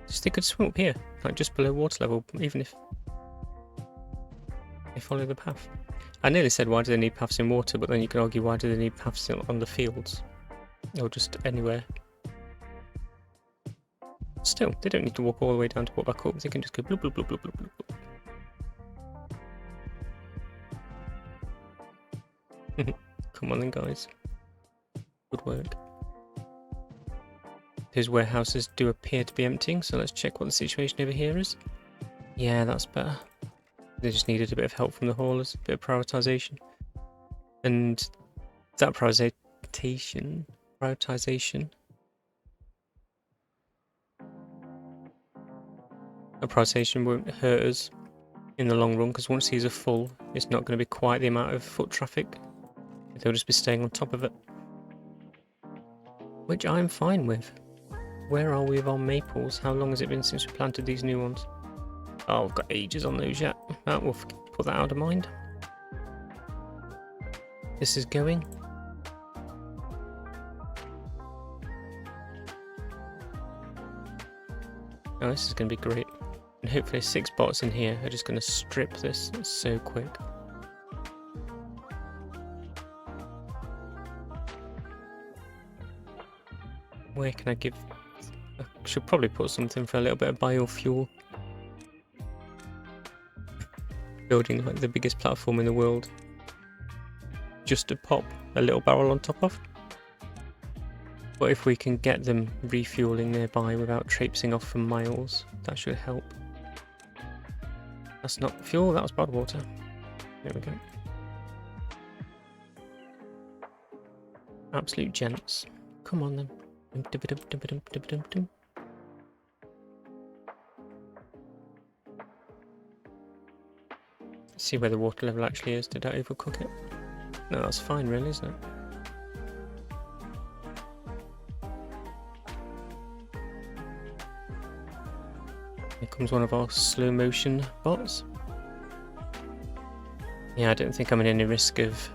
Just they could swim up here, like just below water level, even if... They follow the path. I nearly said why do they need paths in water, but then you can argue why do they need paths on the fields? Or just anywhere. Still, they don't need to walk all the way down to walk back up. They can just go bloop bloop bloop bloop bloop bloop. Come on then, guys. Good work. Those warehouses do appear to be emptying, so let's check what the situation over here is. Yeah, that's better. They just needed a bit of help from the haulers, a bit of prioritisation. And that prioritisation... That prioritisation won't hurt us in the long run, because once these are full, it's not going to be quite the amount of foot traffic. They'll just be staying on top of it. Which I'm fine with. Where are we with our maples? How long has it been since we planted these new ones? Oh, I've got ages on those yet. That will put that out of mind. This is going. Oh, this is going to be great. And hopefully 6 bots in here are just going to strip this so quick. Where can I give... I should probably put something for a little bit of biofuel. Building like the biggest platform in the world. Just to pop a little barrel on top of. But if we can get them refueling nearby without traipsing off for miles, that should help. That's not fuel, that was bad water. There we go. Absolute gents. Come on then. See where the water level actually is. Did I overcook it? No, that's fine really, isn't it? Here comes one of our slow motion bots. Yeah, I don't think I'm in any risk of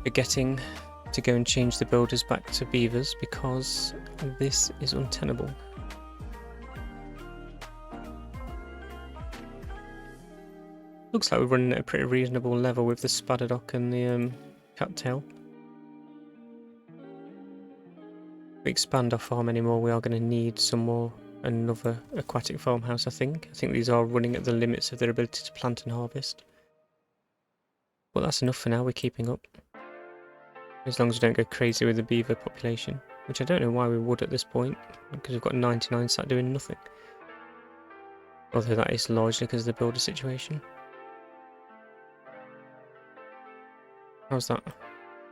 forgetting to go and change the builders back to beavers because this is untenable. Looks like we're running at a pretty reasonable level with the Spadadoc and the cattail. If we expand our farm anymore, we are going to need another aquatic farmhouse, I think. I think these are running at the limits of their ability to plant and harvest. But that's enough for now, we're keeping up. As long as we don't go crazy with the beaver population, which I don't know why we would at this point, because we've got 99 sat doing nothing. Although that is largely because of the builder situation. How's that?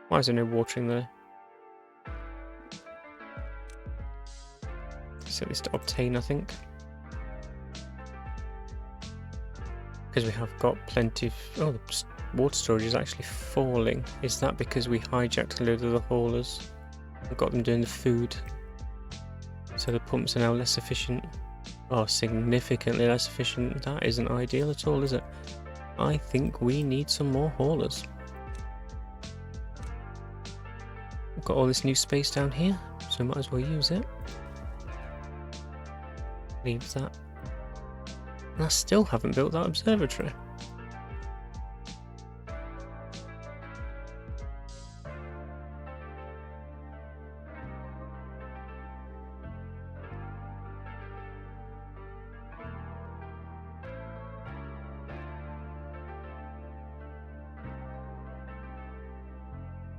Why is there no watering there? Set this to obtain, I think. Because we have got plenty of... Oh, the water storage is actually falling. Is that because we hijacked a load of the haulers and got them doing the food? So the pumps are now less efficient. Oh, significantly less efficient. That isn't ideal at all, is it? I think we need some more haulers. We've got all this new space down here, so might as well use it. Leave that. And I still haven't built that observatory.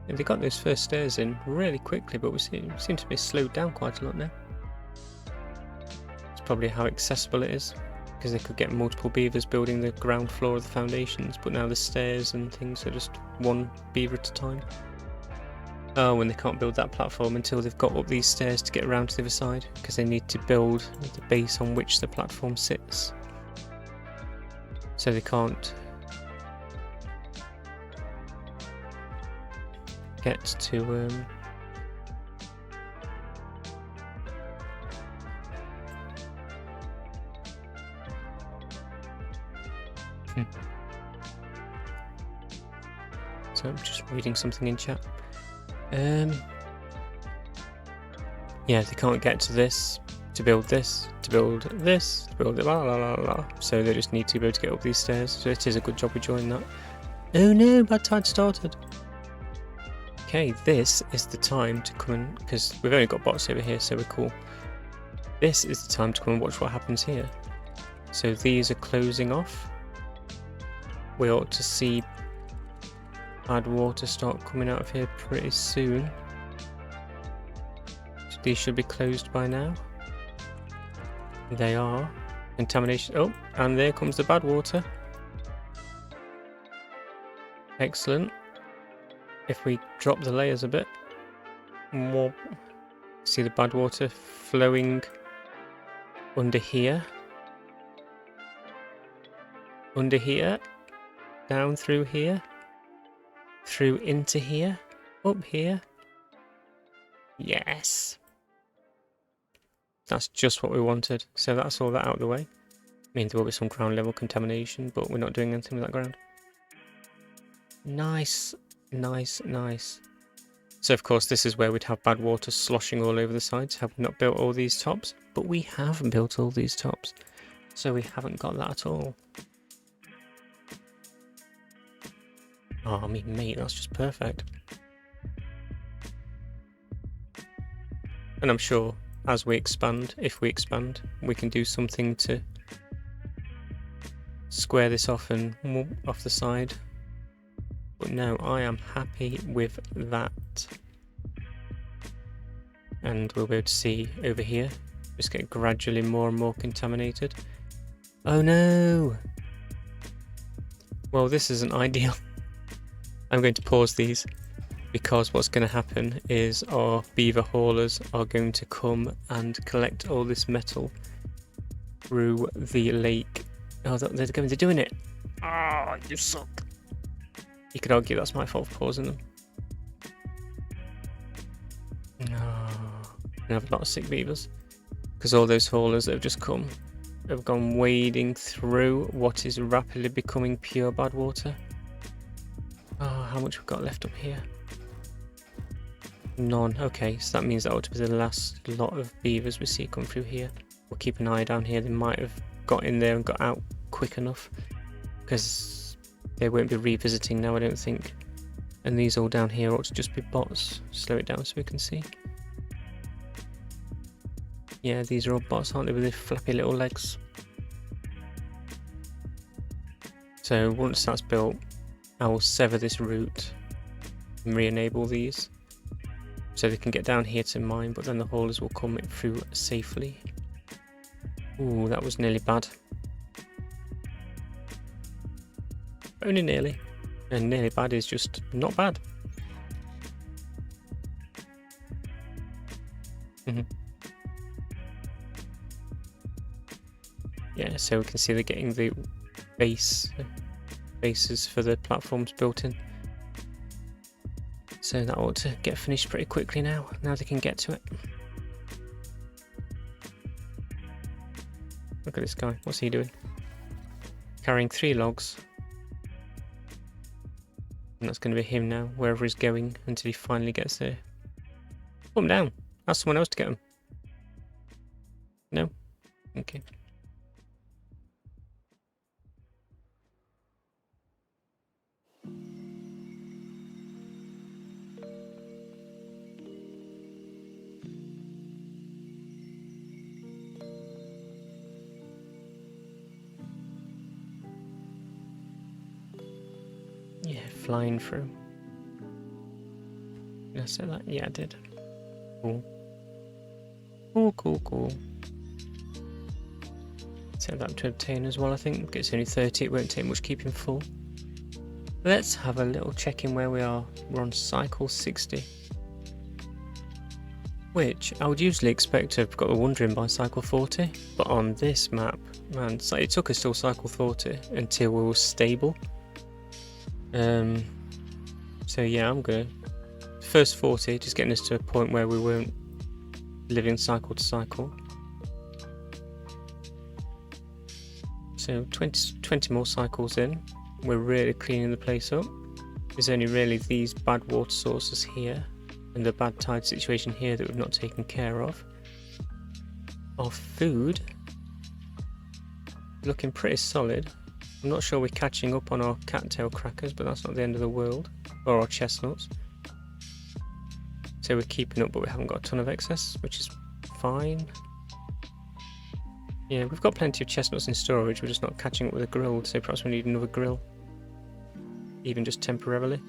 They got those first stairs in really quickly, but we seem to be slowed down quite a lot now. It's probably how accessible it is, because they could get multiple beavers building the ground floor of the foundations, but now the stairs and things are just one beaver at a time. Oh, and they can't build that platform until they've got up these stairs to get around to the other side, because they need to build the base on which the platform sits. So they can't get to So I'm just reading something in chat. Yeah, they can't get to this to build this, to build this, to build it, la la la la. So they just need to be able to get up these stairs. So it is a good job we joined that. Oh no, bad tide started. Okay, this is the time to come and, because we've only got bots over here, so we're cool. This is the time to come and watch what happens here. So these are closing off. We ought to see bad water start coming out of here pretty soon. So these should be closed by now. They are. Contamination. Oh, and there comes the bad water. Excellent. If we drop the layers a bit more, see the bad water flowing under here, down through here, through into here, up here. Yes, that's just what we wanted. So that's all that out of the way. Means there will be some ground level contamination, but we're not doing anything with that ground. Nice. Nice, nice. So of course this is where we'd have bad water sloshing all over the sides. Have we not built all these tops? But we have built all these tops. So we haven't got that at all. Oh, I mean, mate, that's just perfect. And I'm sure as we expand, if we expand, we can do something to square this off and off the side. But no, I am happy with that. And we'll be able to see over here, just get gradually more and more contaminated. Oh no! Well, this isn't ideal. I'm going to pause these because what's going to happen is our beaver haulers are going to come and collect all this metal through the lake. Oh, they're doing it! Ah, you suck! You could argue that's my fault for pausing them. No, I have a lot of sick beavers because all those haulers that have just come have gone wading through what is rapidly becoming pure bad water. Oh, how much we've got left up here? None. Okay, so that means that ought to be the last lot of beavers we see come through here. We'll keep an eye down here. They might have got in there and got out quick enough because they won't be revisiting now, I don't think. And these all down here ought to just be bots. Slow it down so we can see. Yeah, these are all bots, aren't they, with their flappy little legs. So once that's built, I will sever this route and re-enable these. So they can get down here to mine, but then the haulers will come through safely. Ooh, that was nearly bad. Only nearly. And nearly bad is just not bad. Yeah, so we can see they're getting the bases for the platforms built in. So that ought to get finished pretty quickly now. Now they can get to it. Look at this guy. What's he doing? Carrying 3 logs. And that's going to be him now, wherever he's going, until he finally gets there. Put him down. Ask someone else to get him. No? Okay. Yeah, flying through. Did I say that? Yeah, I did. Cool. Cool, cool, cool. Set that to obtain as well, I think. It's only 30, it won't take much keeping full. Let's have a little check in where we are. We're on cycle 60. Which I would usually expect to have got the wonder in by cycle 40. But on this map, man, it took us till cycle 40 until we were stable. So yeah, I'm gonna first 40, just getting us to a point where we weren't living cycle to cycle. So 20 more cycles in, we're really cleaning the place up. There's only really these bad water sources here and the bad tide situation here that we've not taken care of. Our food looking pretty solid. I'm not sure we're catching up on our cattail crackers, but that's not the end of the world. Or our chestnuts. So we're keeping up, but we haven't got a ton of excess, which is fine. Yeah, we've got plenty of chestnuts in storage, we're just not catching up with a grill, so perhaps we need another grill. Even just temporarily.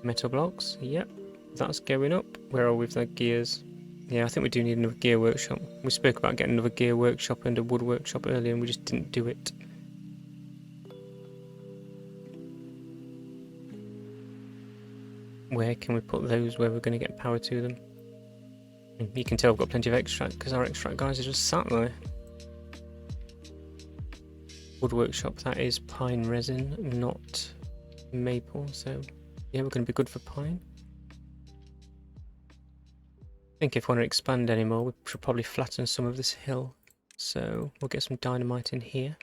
Metal blocks, yep, that's going up. Where are we with the gears? Yeah, I think we do need another gear workshop. We spoke about getting another gear workshop and a wood workshop earlier, and we just didn't do it. Where can we put those where we're going to get power to them? And you can tell I've got plenty of extract, because our extract guys are just sat there. Wood workshop, that is pine resin, not maple, so yeah, we're going to be good for pine. I think if we want to expand anymore, we should probably flatten some of this hill. So we'll get some dynamite in here.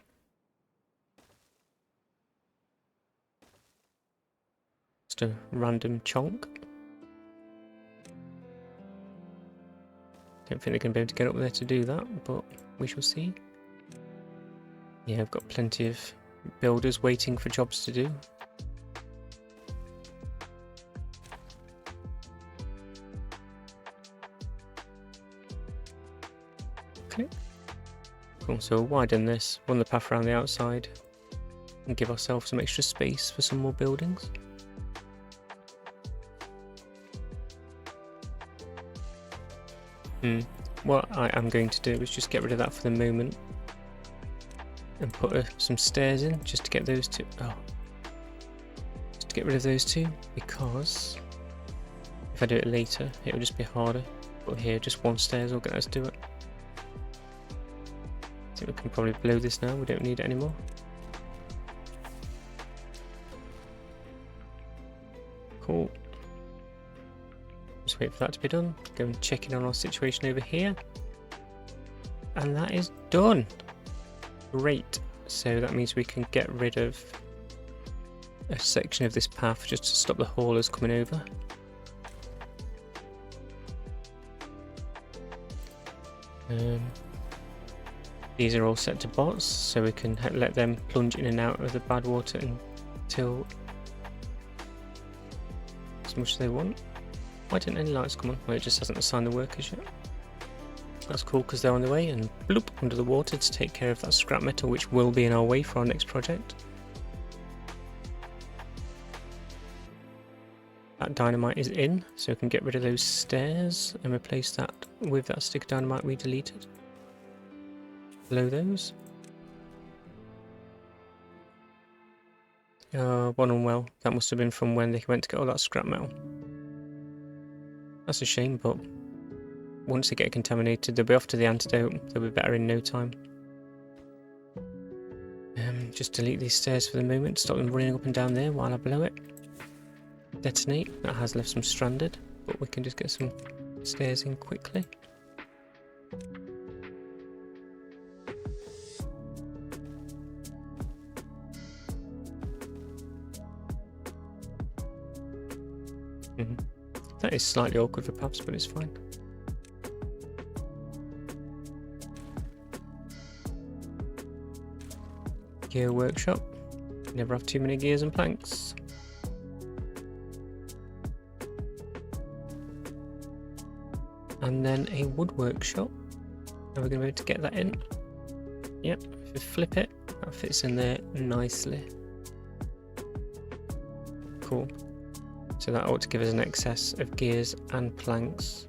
Just a random chonk. Don't think they're going to be able to get up there to do that, but we shall see. Yeah, I've got plenty of builders waiting for jobs to do. Okay. Cool, so we'll widen this, run the path around the outside, and give ourselves some extra space for some more buildings. What I am going to do is just get rid of that for the moment and put some stairs in just to get those two. Just to get rid of those two, because if I do it later it'll just be harder. But here, just one stairs will get us to do it. I think we can probably blow this now, we don't need it anymore. Cool. Just wait for that to be done. Go and check in on our situation over here. And that is done. Great. So that means we can get rid of a section of this path just to stop the haulers coming over. These are all set to bots, so we can let them plunge in and out of the bad water until as much as they want. Why didn't any lights come on? Well, it just hasn't assigned the workers yet. That's cool because they're on the way, and bloop, under the water to take care of that scrap metal, which will be in our way for our next project. That dynamite is in, so we can get rid of those stairs and replace that with that stick of dynamite we deleted. Blow those. One on well. That must have been from when they went to get all that scrap metal. That's a shame, but once they get contaminated, they'll be off to the antidote. They'll be better in no time. Just delete these stairs for the moment, stop them running up and down there while I blow it. Detonate. That has left some stranded, but we can just get some stairs in quickly. That is slightly awkward for paths, but it's fine. Gear workshop. Never have too many gears and planks. And then a wood workshop. Are we going to be able to get that in? Yep, if we flip it, that fits in there nicely. Cool. So that ought to give us an excess of gears and planks.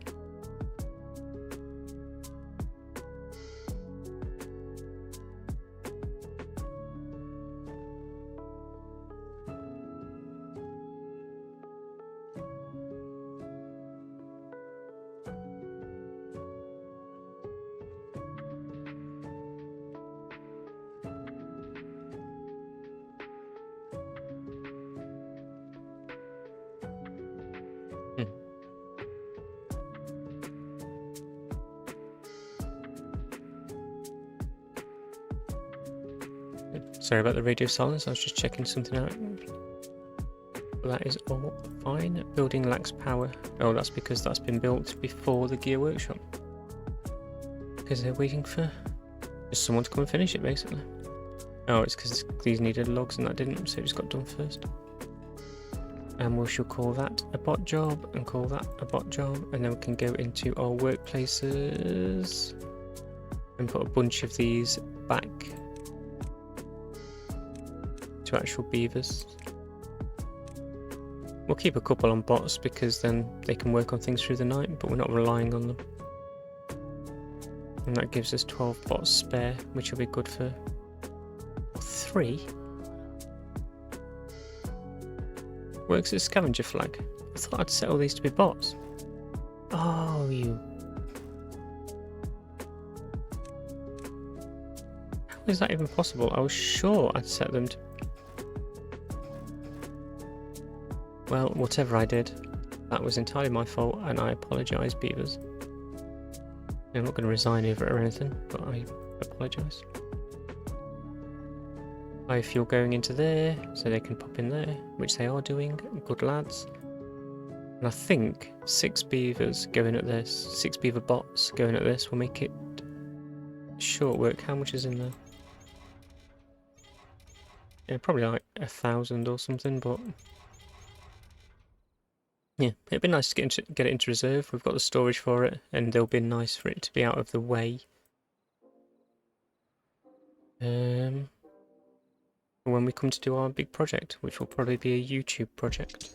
Sorry about the radio silence, I was just checking something out. That is all fine. Building lacks power. Oh, that's because that's been built before the gear workshop. because they're waiting for just someone to come and finish it, basically. Oh, it's because these needed logs and that didn't, so it just got done first. And we shall call that a bot job and call that a bot job, and then we can go into our workplaces and put a bunch of these back to actual beavers. We'll keep a couple on bots because then they can work on things through the night, but we're not relying on them. And that gives us 12 bots spare, which will be good for 3. Works as scavenger flag. I thought I'd set all these to be bots. Oh, you. How is that even possible? I was sure I'd set them to. Well, whatever I did, that was entirely my fault, and I apologise, beavers. I'm not going to resign over it or anything, but I apologise. Biofuel going into there, so they can pop in there, which they are doing. Good lads. And I think 6 beavers going at this, 6 beaver bots going at this will make it short work. How much is in there? Yeah, probably like 1,000 or something, but yeah, it'd be nice to get it into reserve. We've got the storage for it, and it'll be nice for it to be out of the way. When we come to do our big project, which will probably be a YouTube project.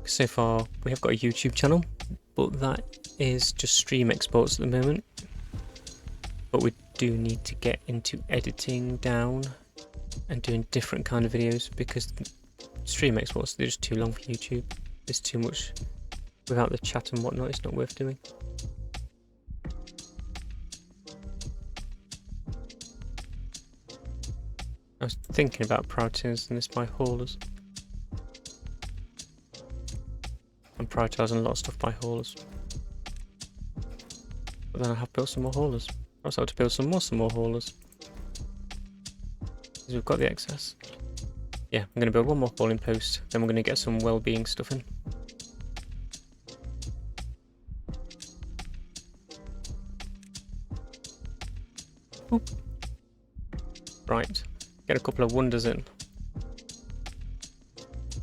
So far, we have got a YouTube channel, but that is just stream exports at the moment. But we do need to get into editing down and doing different kind of videos, because stream exports, they're just too long for YouTube. There's too much without the chat and whatnot. It's not worth doing. I was thinking about prioritising this by haulers. I'm prioritising a lot of stuff by haulers. But then I have built some more haulers. I also have to build some more haulers. Because we've got the excess. Yeah, I'm going to build one more hauling post, then we're going to get some well-being stuff in. Oop. Right, get a couple of wonders in.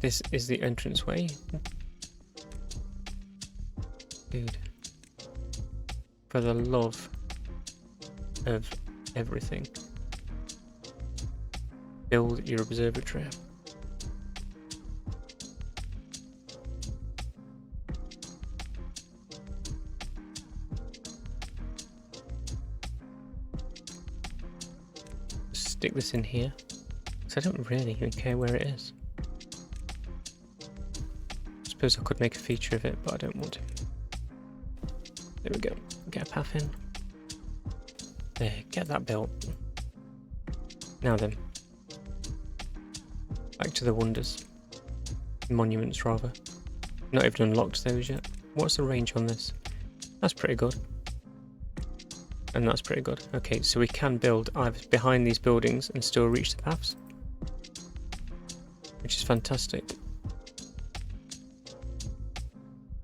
This is the entranceway. Dude. For the love of everything. Build your observatory. Stick this in here, because I don't really even care where it is. I suppose I could make a feature of it, but I don't want to. There we go. Get a path in. There, get that built. Now then. Back to the wonders. Monuments, rather. Not even unlocked those yet. What's the range on this? That's pretty good. And that's pretty good. Okay, so we can build either behind these buildings and still reach the paths. Which is fantastic.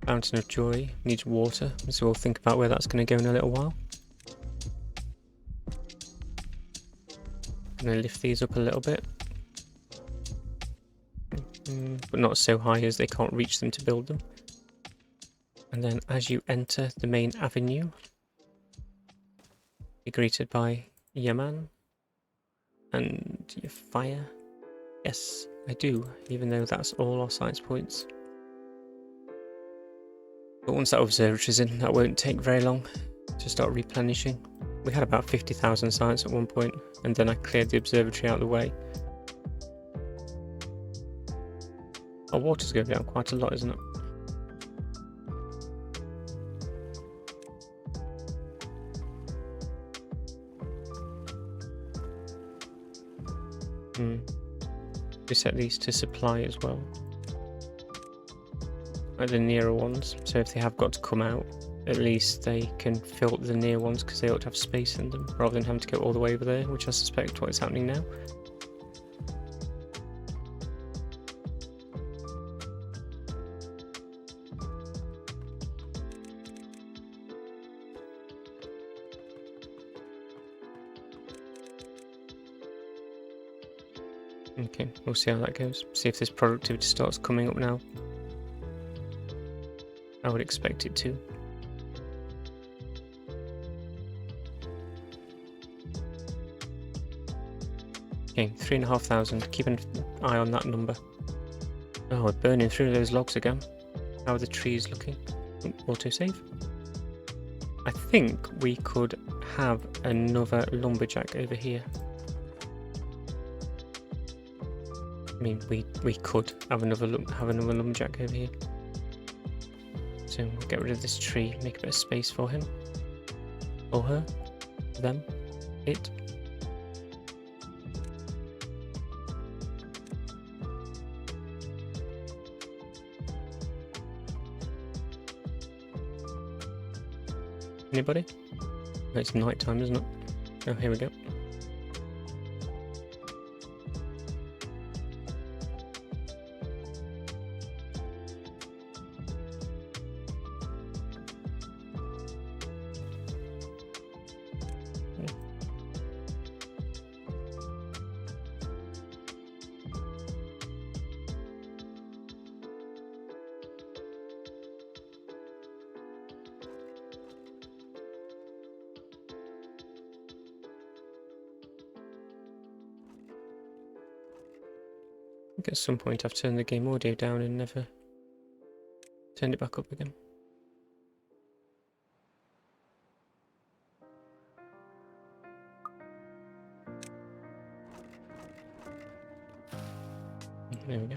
Fountain of Joy needs water, so we'll think about where that's going to go in a little while. Going to lift these up a little bit. But not so high as they can't reach them to build them. And then as you enter the main avenue, you're greeted by Yaman and your fire. Yes, I do, even though that's all our science points. But once that observatory's in, that won't take very long to start replenishing. We had about 50,000 science at one point, and then I cleared the observatory out of the way. Our water's going down quite a lot, isn't it? We set these to supply as well. Like the nearer ones, so if they have got to come out, at least they can fill up the near ones, because they ought to have space in them, rather than having to go all the way over there, which I suspect what is happening now. Okay, we'll see how that goes. See if this productivity starts coming up now. I would expect it to. Okay, 3,500. Keep an eye on that number. Oh, we're burning through those logs again. How are the trees looking? Autosave. I think we could have another lumberjack over here. I mean, we could have another lumberjack over here. So we'll get rid of this tree, make a bit of space for him, or her, them, it. Anybody? Oh, it's night time, isn't it? Oh, here we go. I think at some point I've turned the game audio down and never turned it back up again. There we go.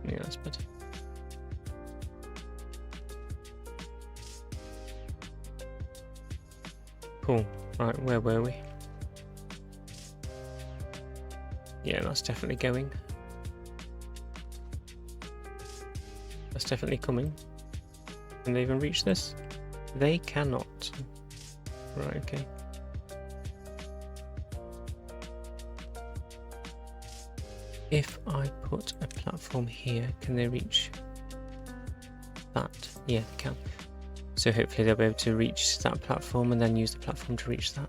Yeah, that's better. Cool. Right, where were we? Yeah, that's definitely going. That's definitely coming. Can they even reach this? They cannot. Right, okay. If I put a platform here, can they reach that? Yeah, they can. So hopefully they'll be able to reach that platform and then use the platform to reach that.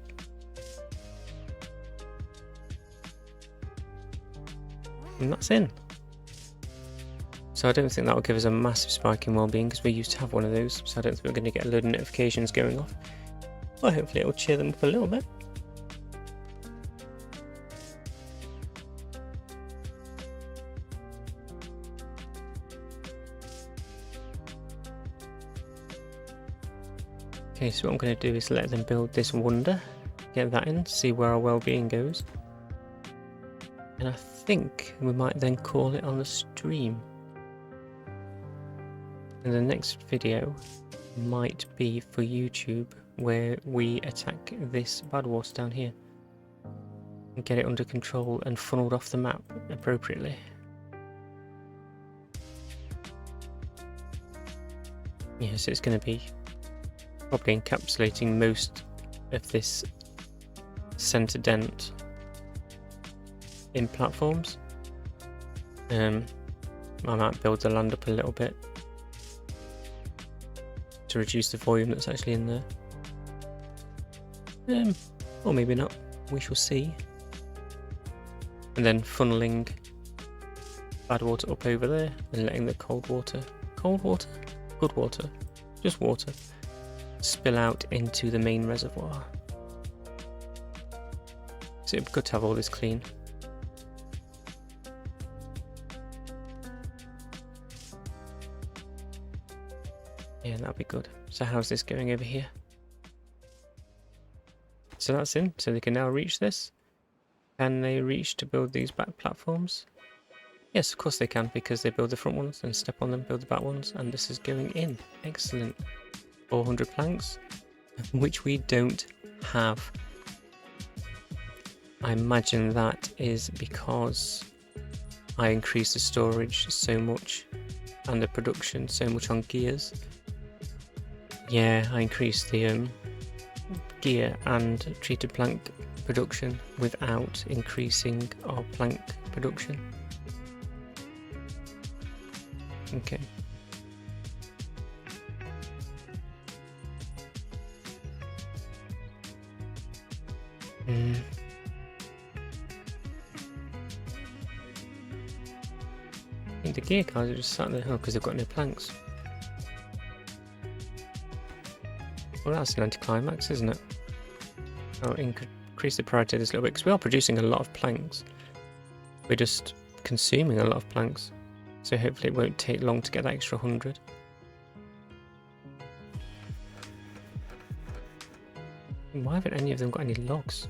And that's in. So I don't think that will give us a massive spike in well-being because we used to have one of those. So I don't think we're going to get a load of notifications going off. Well, hopefully it will cheer them up a little bit. Okay, so what I'm going to do is let them build this wonder, get that in, see where our well-being goes. And I think we might then call it on the stream. And the next video might be for YouTube, where we attack this bad water down here and get it under control and funneled off the map appropriately. Yeah, so it's going to be probably encapsulating most of this center dent in platforms. I might build the land up a little bit to reduce the volume that's actually in there. Or maybe not, we shall see. And then funneling bad water up over there and letting the cold water, good water, just water, spill out into the main reservoir. So it'd be good to have all this clean. Yeah, that'd be good. So how's this going over here? So that's in, so they can now reach this. Can they reach to build these back platforms? Yes, of course they can, because they build the front ones and step on them, build the back ones, and this is going in. Excellent. 400 planks, which we don't have. I imagine that is because I increased the storage so much and the production so much on gears. Yeah, I increased the gear and treated plank production without increasing our plank production. Okay. I think the gear cars are just sat there. Oh, because they've got no planks. Well, that's an anticlimax, isn't it? I'll increase the priority of this a little bit, because we are producing a lot of planks. We're just consuming a lot of planks. So hopefully it won't take long to get that extra 100. Why haven't any of them got any logs?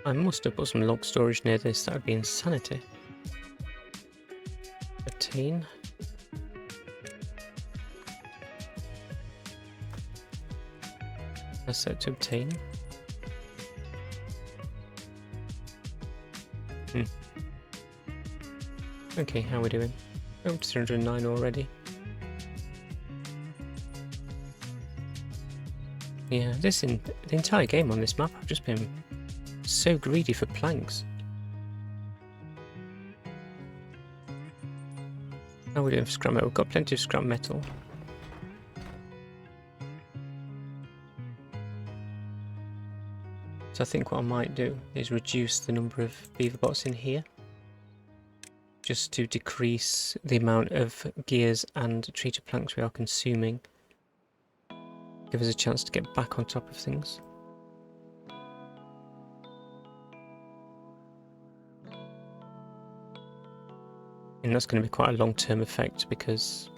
I must have put some log storage near this, that would be insanity. Obtain. That's set to obtain. Okay, how are we doing? Oh, 309 already. Yeah, the entire game on this map, I've just been so greedy for planks. How are we doing for scrap metal? We've got plenty of scrap metal. So I think what I might do is reduce the number of beaver bots in here, just to decrease the amount of gears and treated planks we are consuming. Give us a chance to get back on top of things. And that's going to be quite a long-term effect because,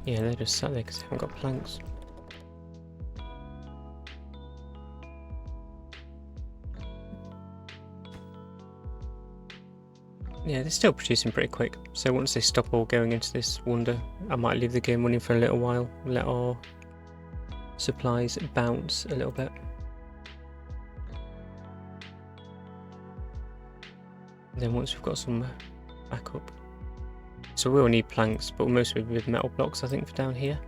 yeah, they're just sat there because they haven't got planks. Yeah, they're still producing pretty quick, so once they stop all going into this wonder, I might leave the game running for a little while, let our supplies bounce a little bit. And then once we've got some backup. So we will need planks, but mostly with metal blocks I think for down here.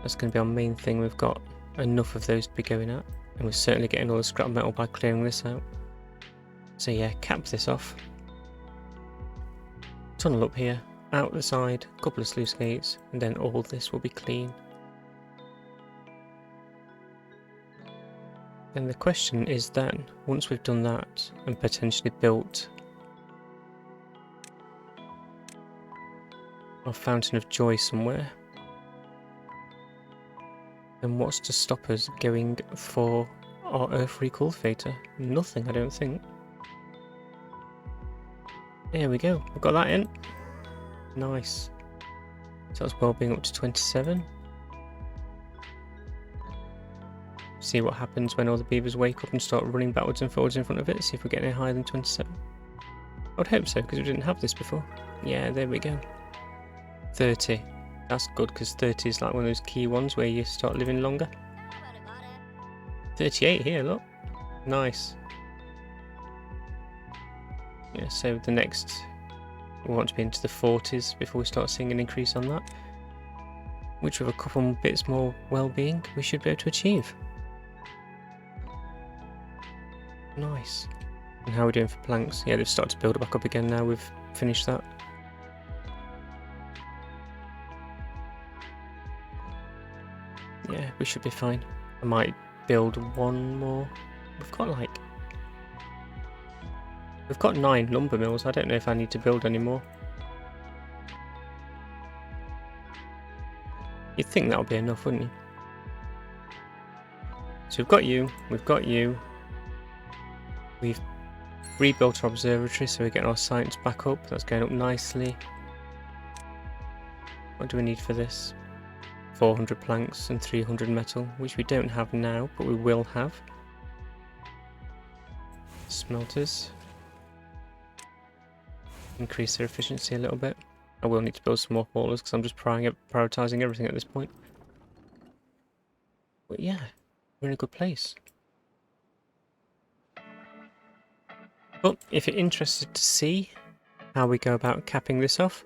That's going to be our main thing, we've got enough of those to be going at, and we're certainly getting all the scrap metal by clearing this out. So yeah, cap this off. Tunnel up here, out the side, a couple of sluice gates, and then all this will be clean. Then the question is then, once we've done that and potentially built our fountain of joy somewhere, then what's to stop us going for our earth recultivator? Nothing, I don't think. There we go, we've got that in. Nice. So that's well being up to 27. See what happens when all the beavers wake up and start running backwards and forwards in front of it. See if we get any higher than 27. I would hope so, because we didn't have this before. Yeah, there we go. 30. That's good, because 30 is like one of those key ones where you start living longer. 38 here, look. Nice. Yeah, so the next, we want to be into the 40s before we start seeing an increase on that. Which with a couple bits more well-being, we should be able to achieve. Nice. And how are we doing for planks? Yeah, they've started to build it back up again now we've finished that. Yeah, we should be fine. I might build one more. We've got 9 lumber mills. I don't know if I need to build any more. You'd think that'll be enough, wouldn't you? So we've got you, we've got you. We've rebuilt our observatory, so we're getting our science back up. That's going up nicely. What do we need for this? 400 planks and 300 metal, which we don't have now, but we will have. Smelters. Increase their efficiency a little bit. I will need to build some more haulers because I'm just prioritising everything at this point. But yeah, we're in a good place. But if you're interested to see how we go about capping this off,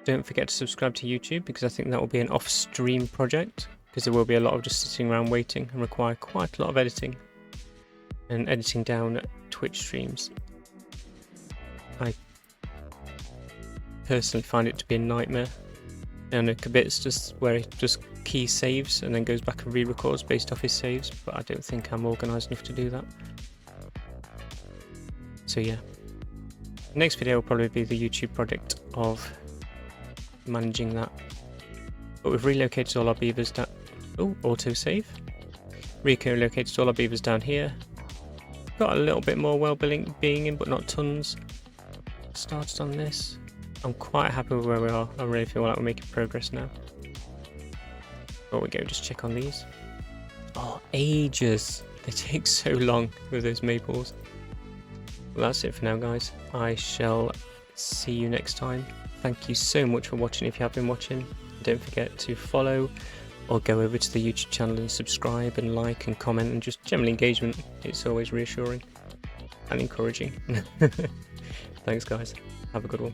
don't forget to subscribe to YouTube, because I think that will be an off-stream project, because there will be a lot of just sitting around waiting and require quite a lot of editing and editing down Twitch streams. I personally find it to be a nightmare. And a bits just where it just key saves and then goes back and re-records based off his saves, but I don't think I'm organised enough to do that. So yeah, next video will probably be the YouTube project of managing that. But we've relocated all our beavers down. Oh, autosave. Relocated all our beavers down here. Got a little bit more well-being in, but not tons. Started on this. I'm quite happy with where we are. I really feel like we're making progress now. Before we go, just check on these. Oh, ages! They take so long with those maples. Well, that's it for now, guys. I shall see you next time. Thank you so much for watching if you have been watching. Don't forget to follow or go over to the YouTube channel and subscribe and like and comment and just general engagement. It's always reassuring and encouraging. Thanks, guys. Have a good one.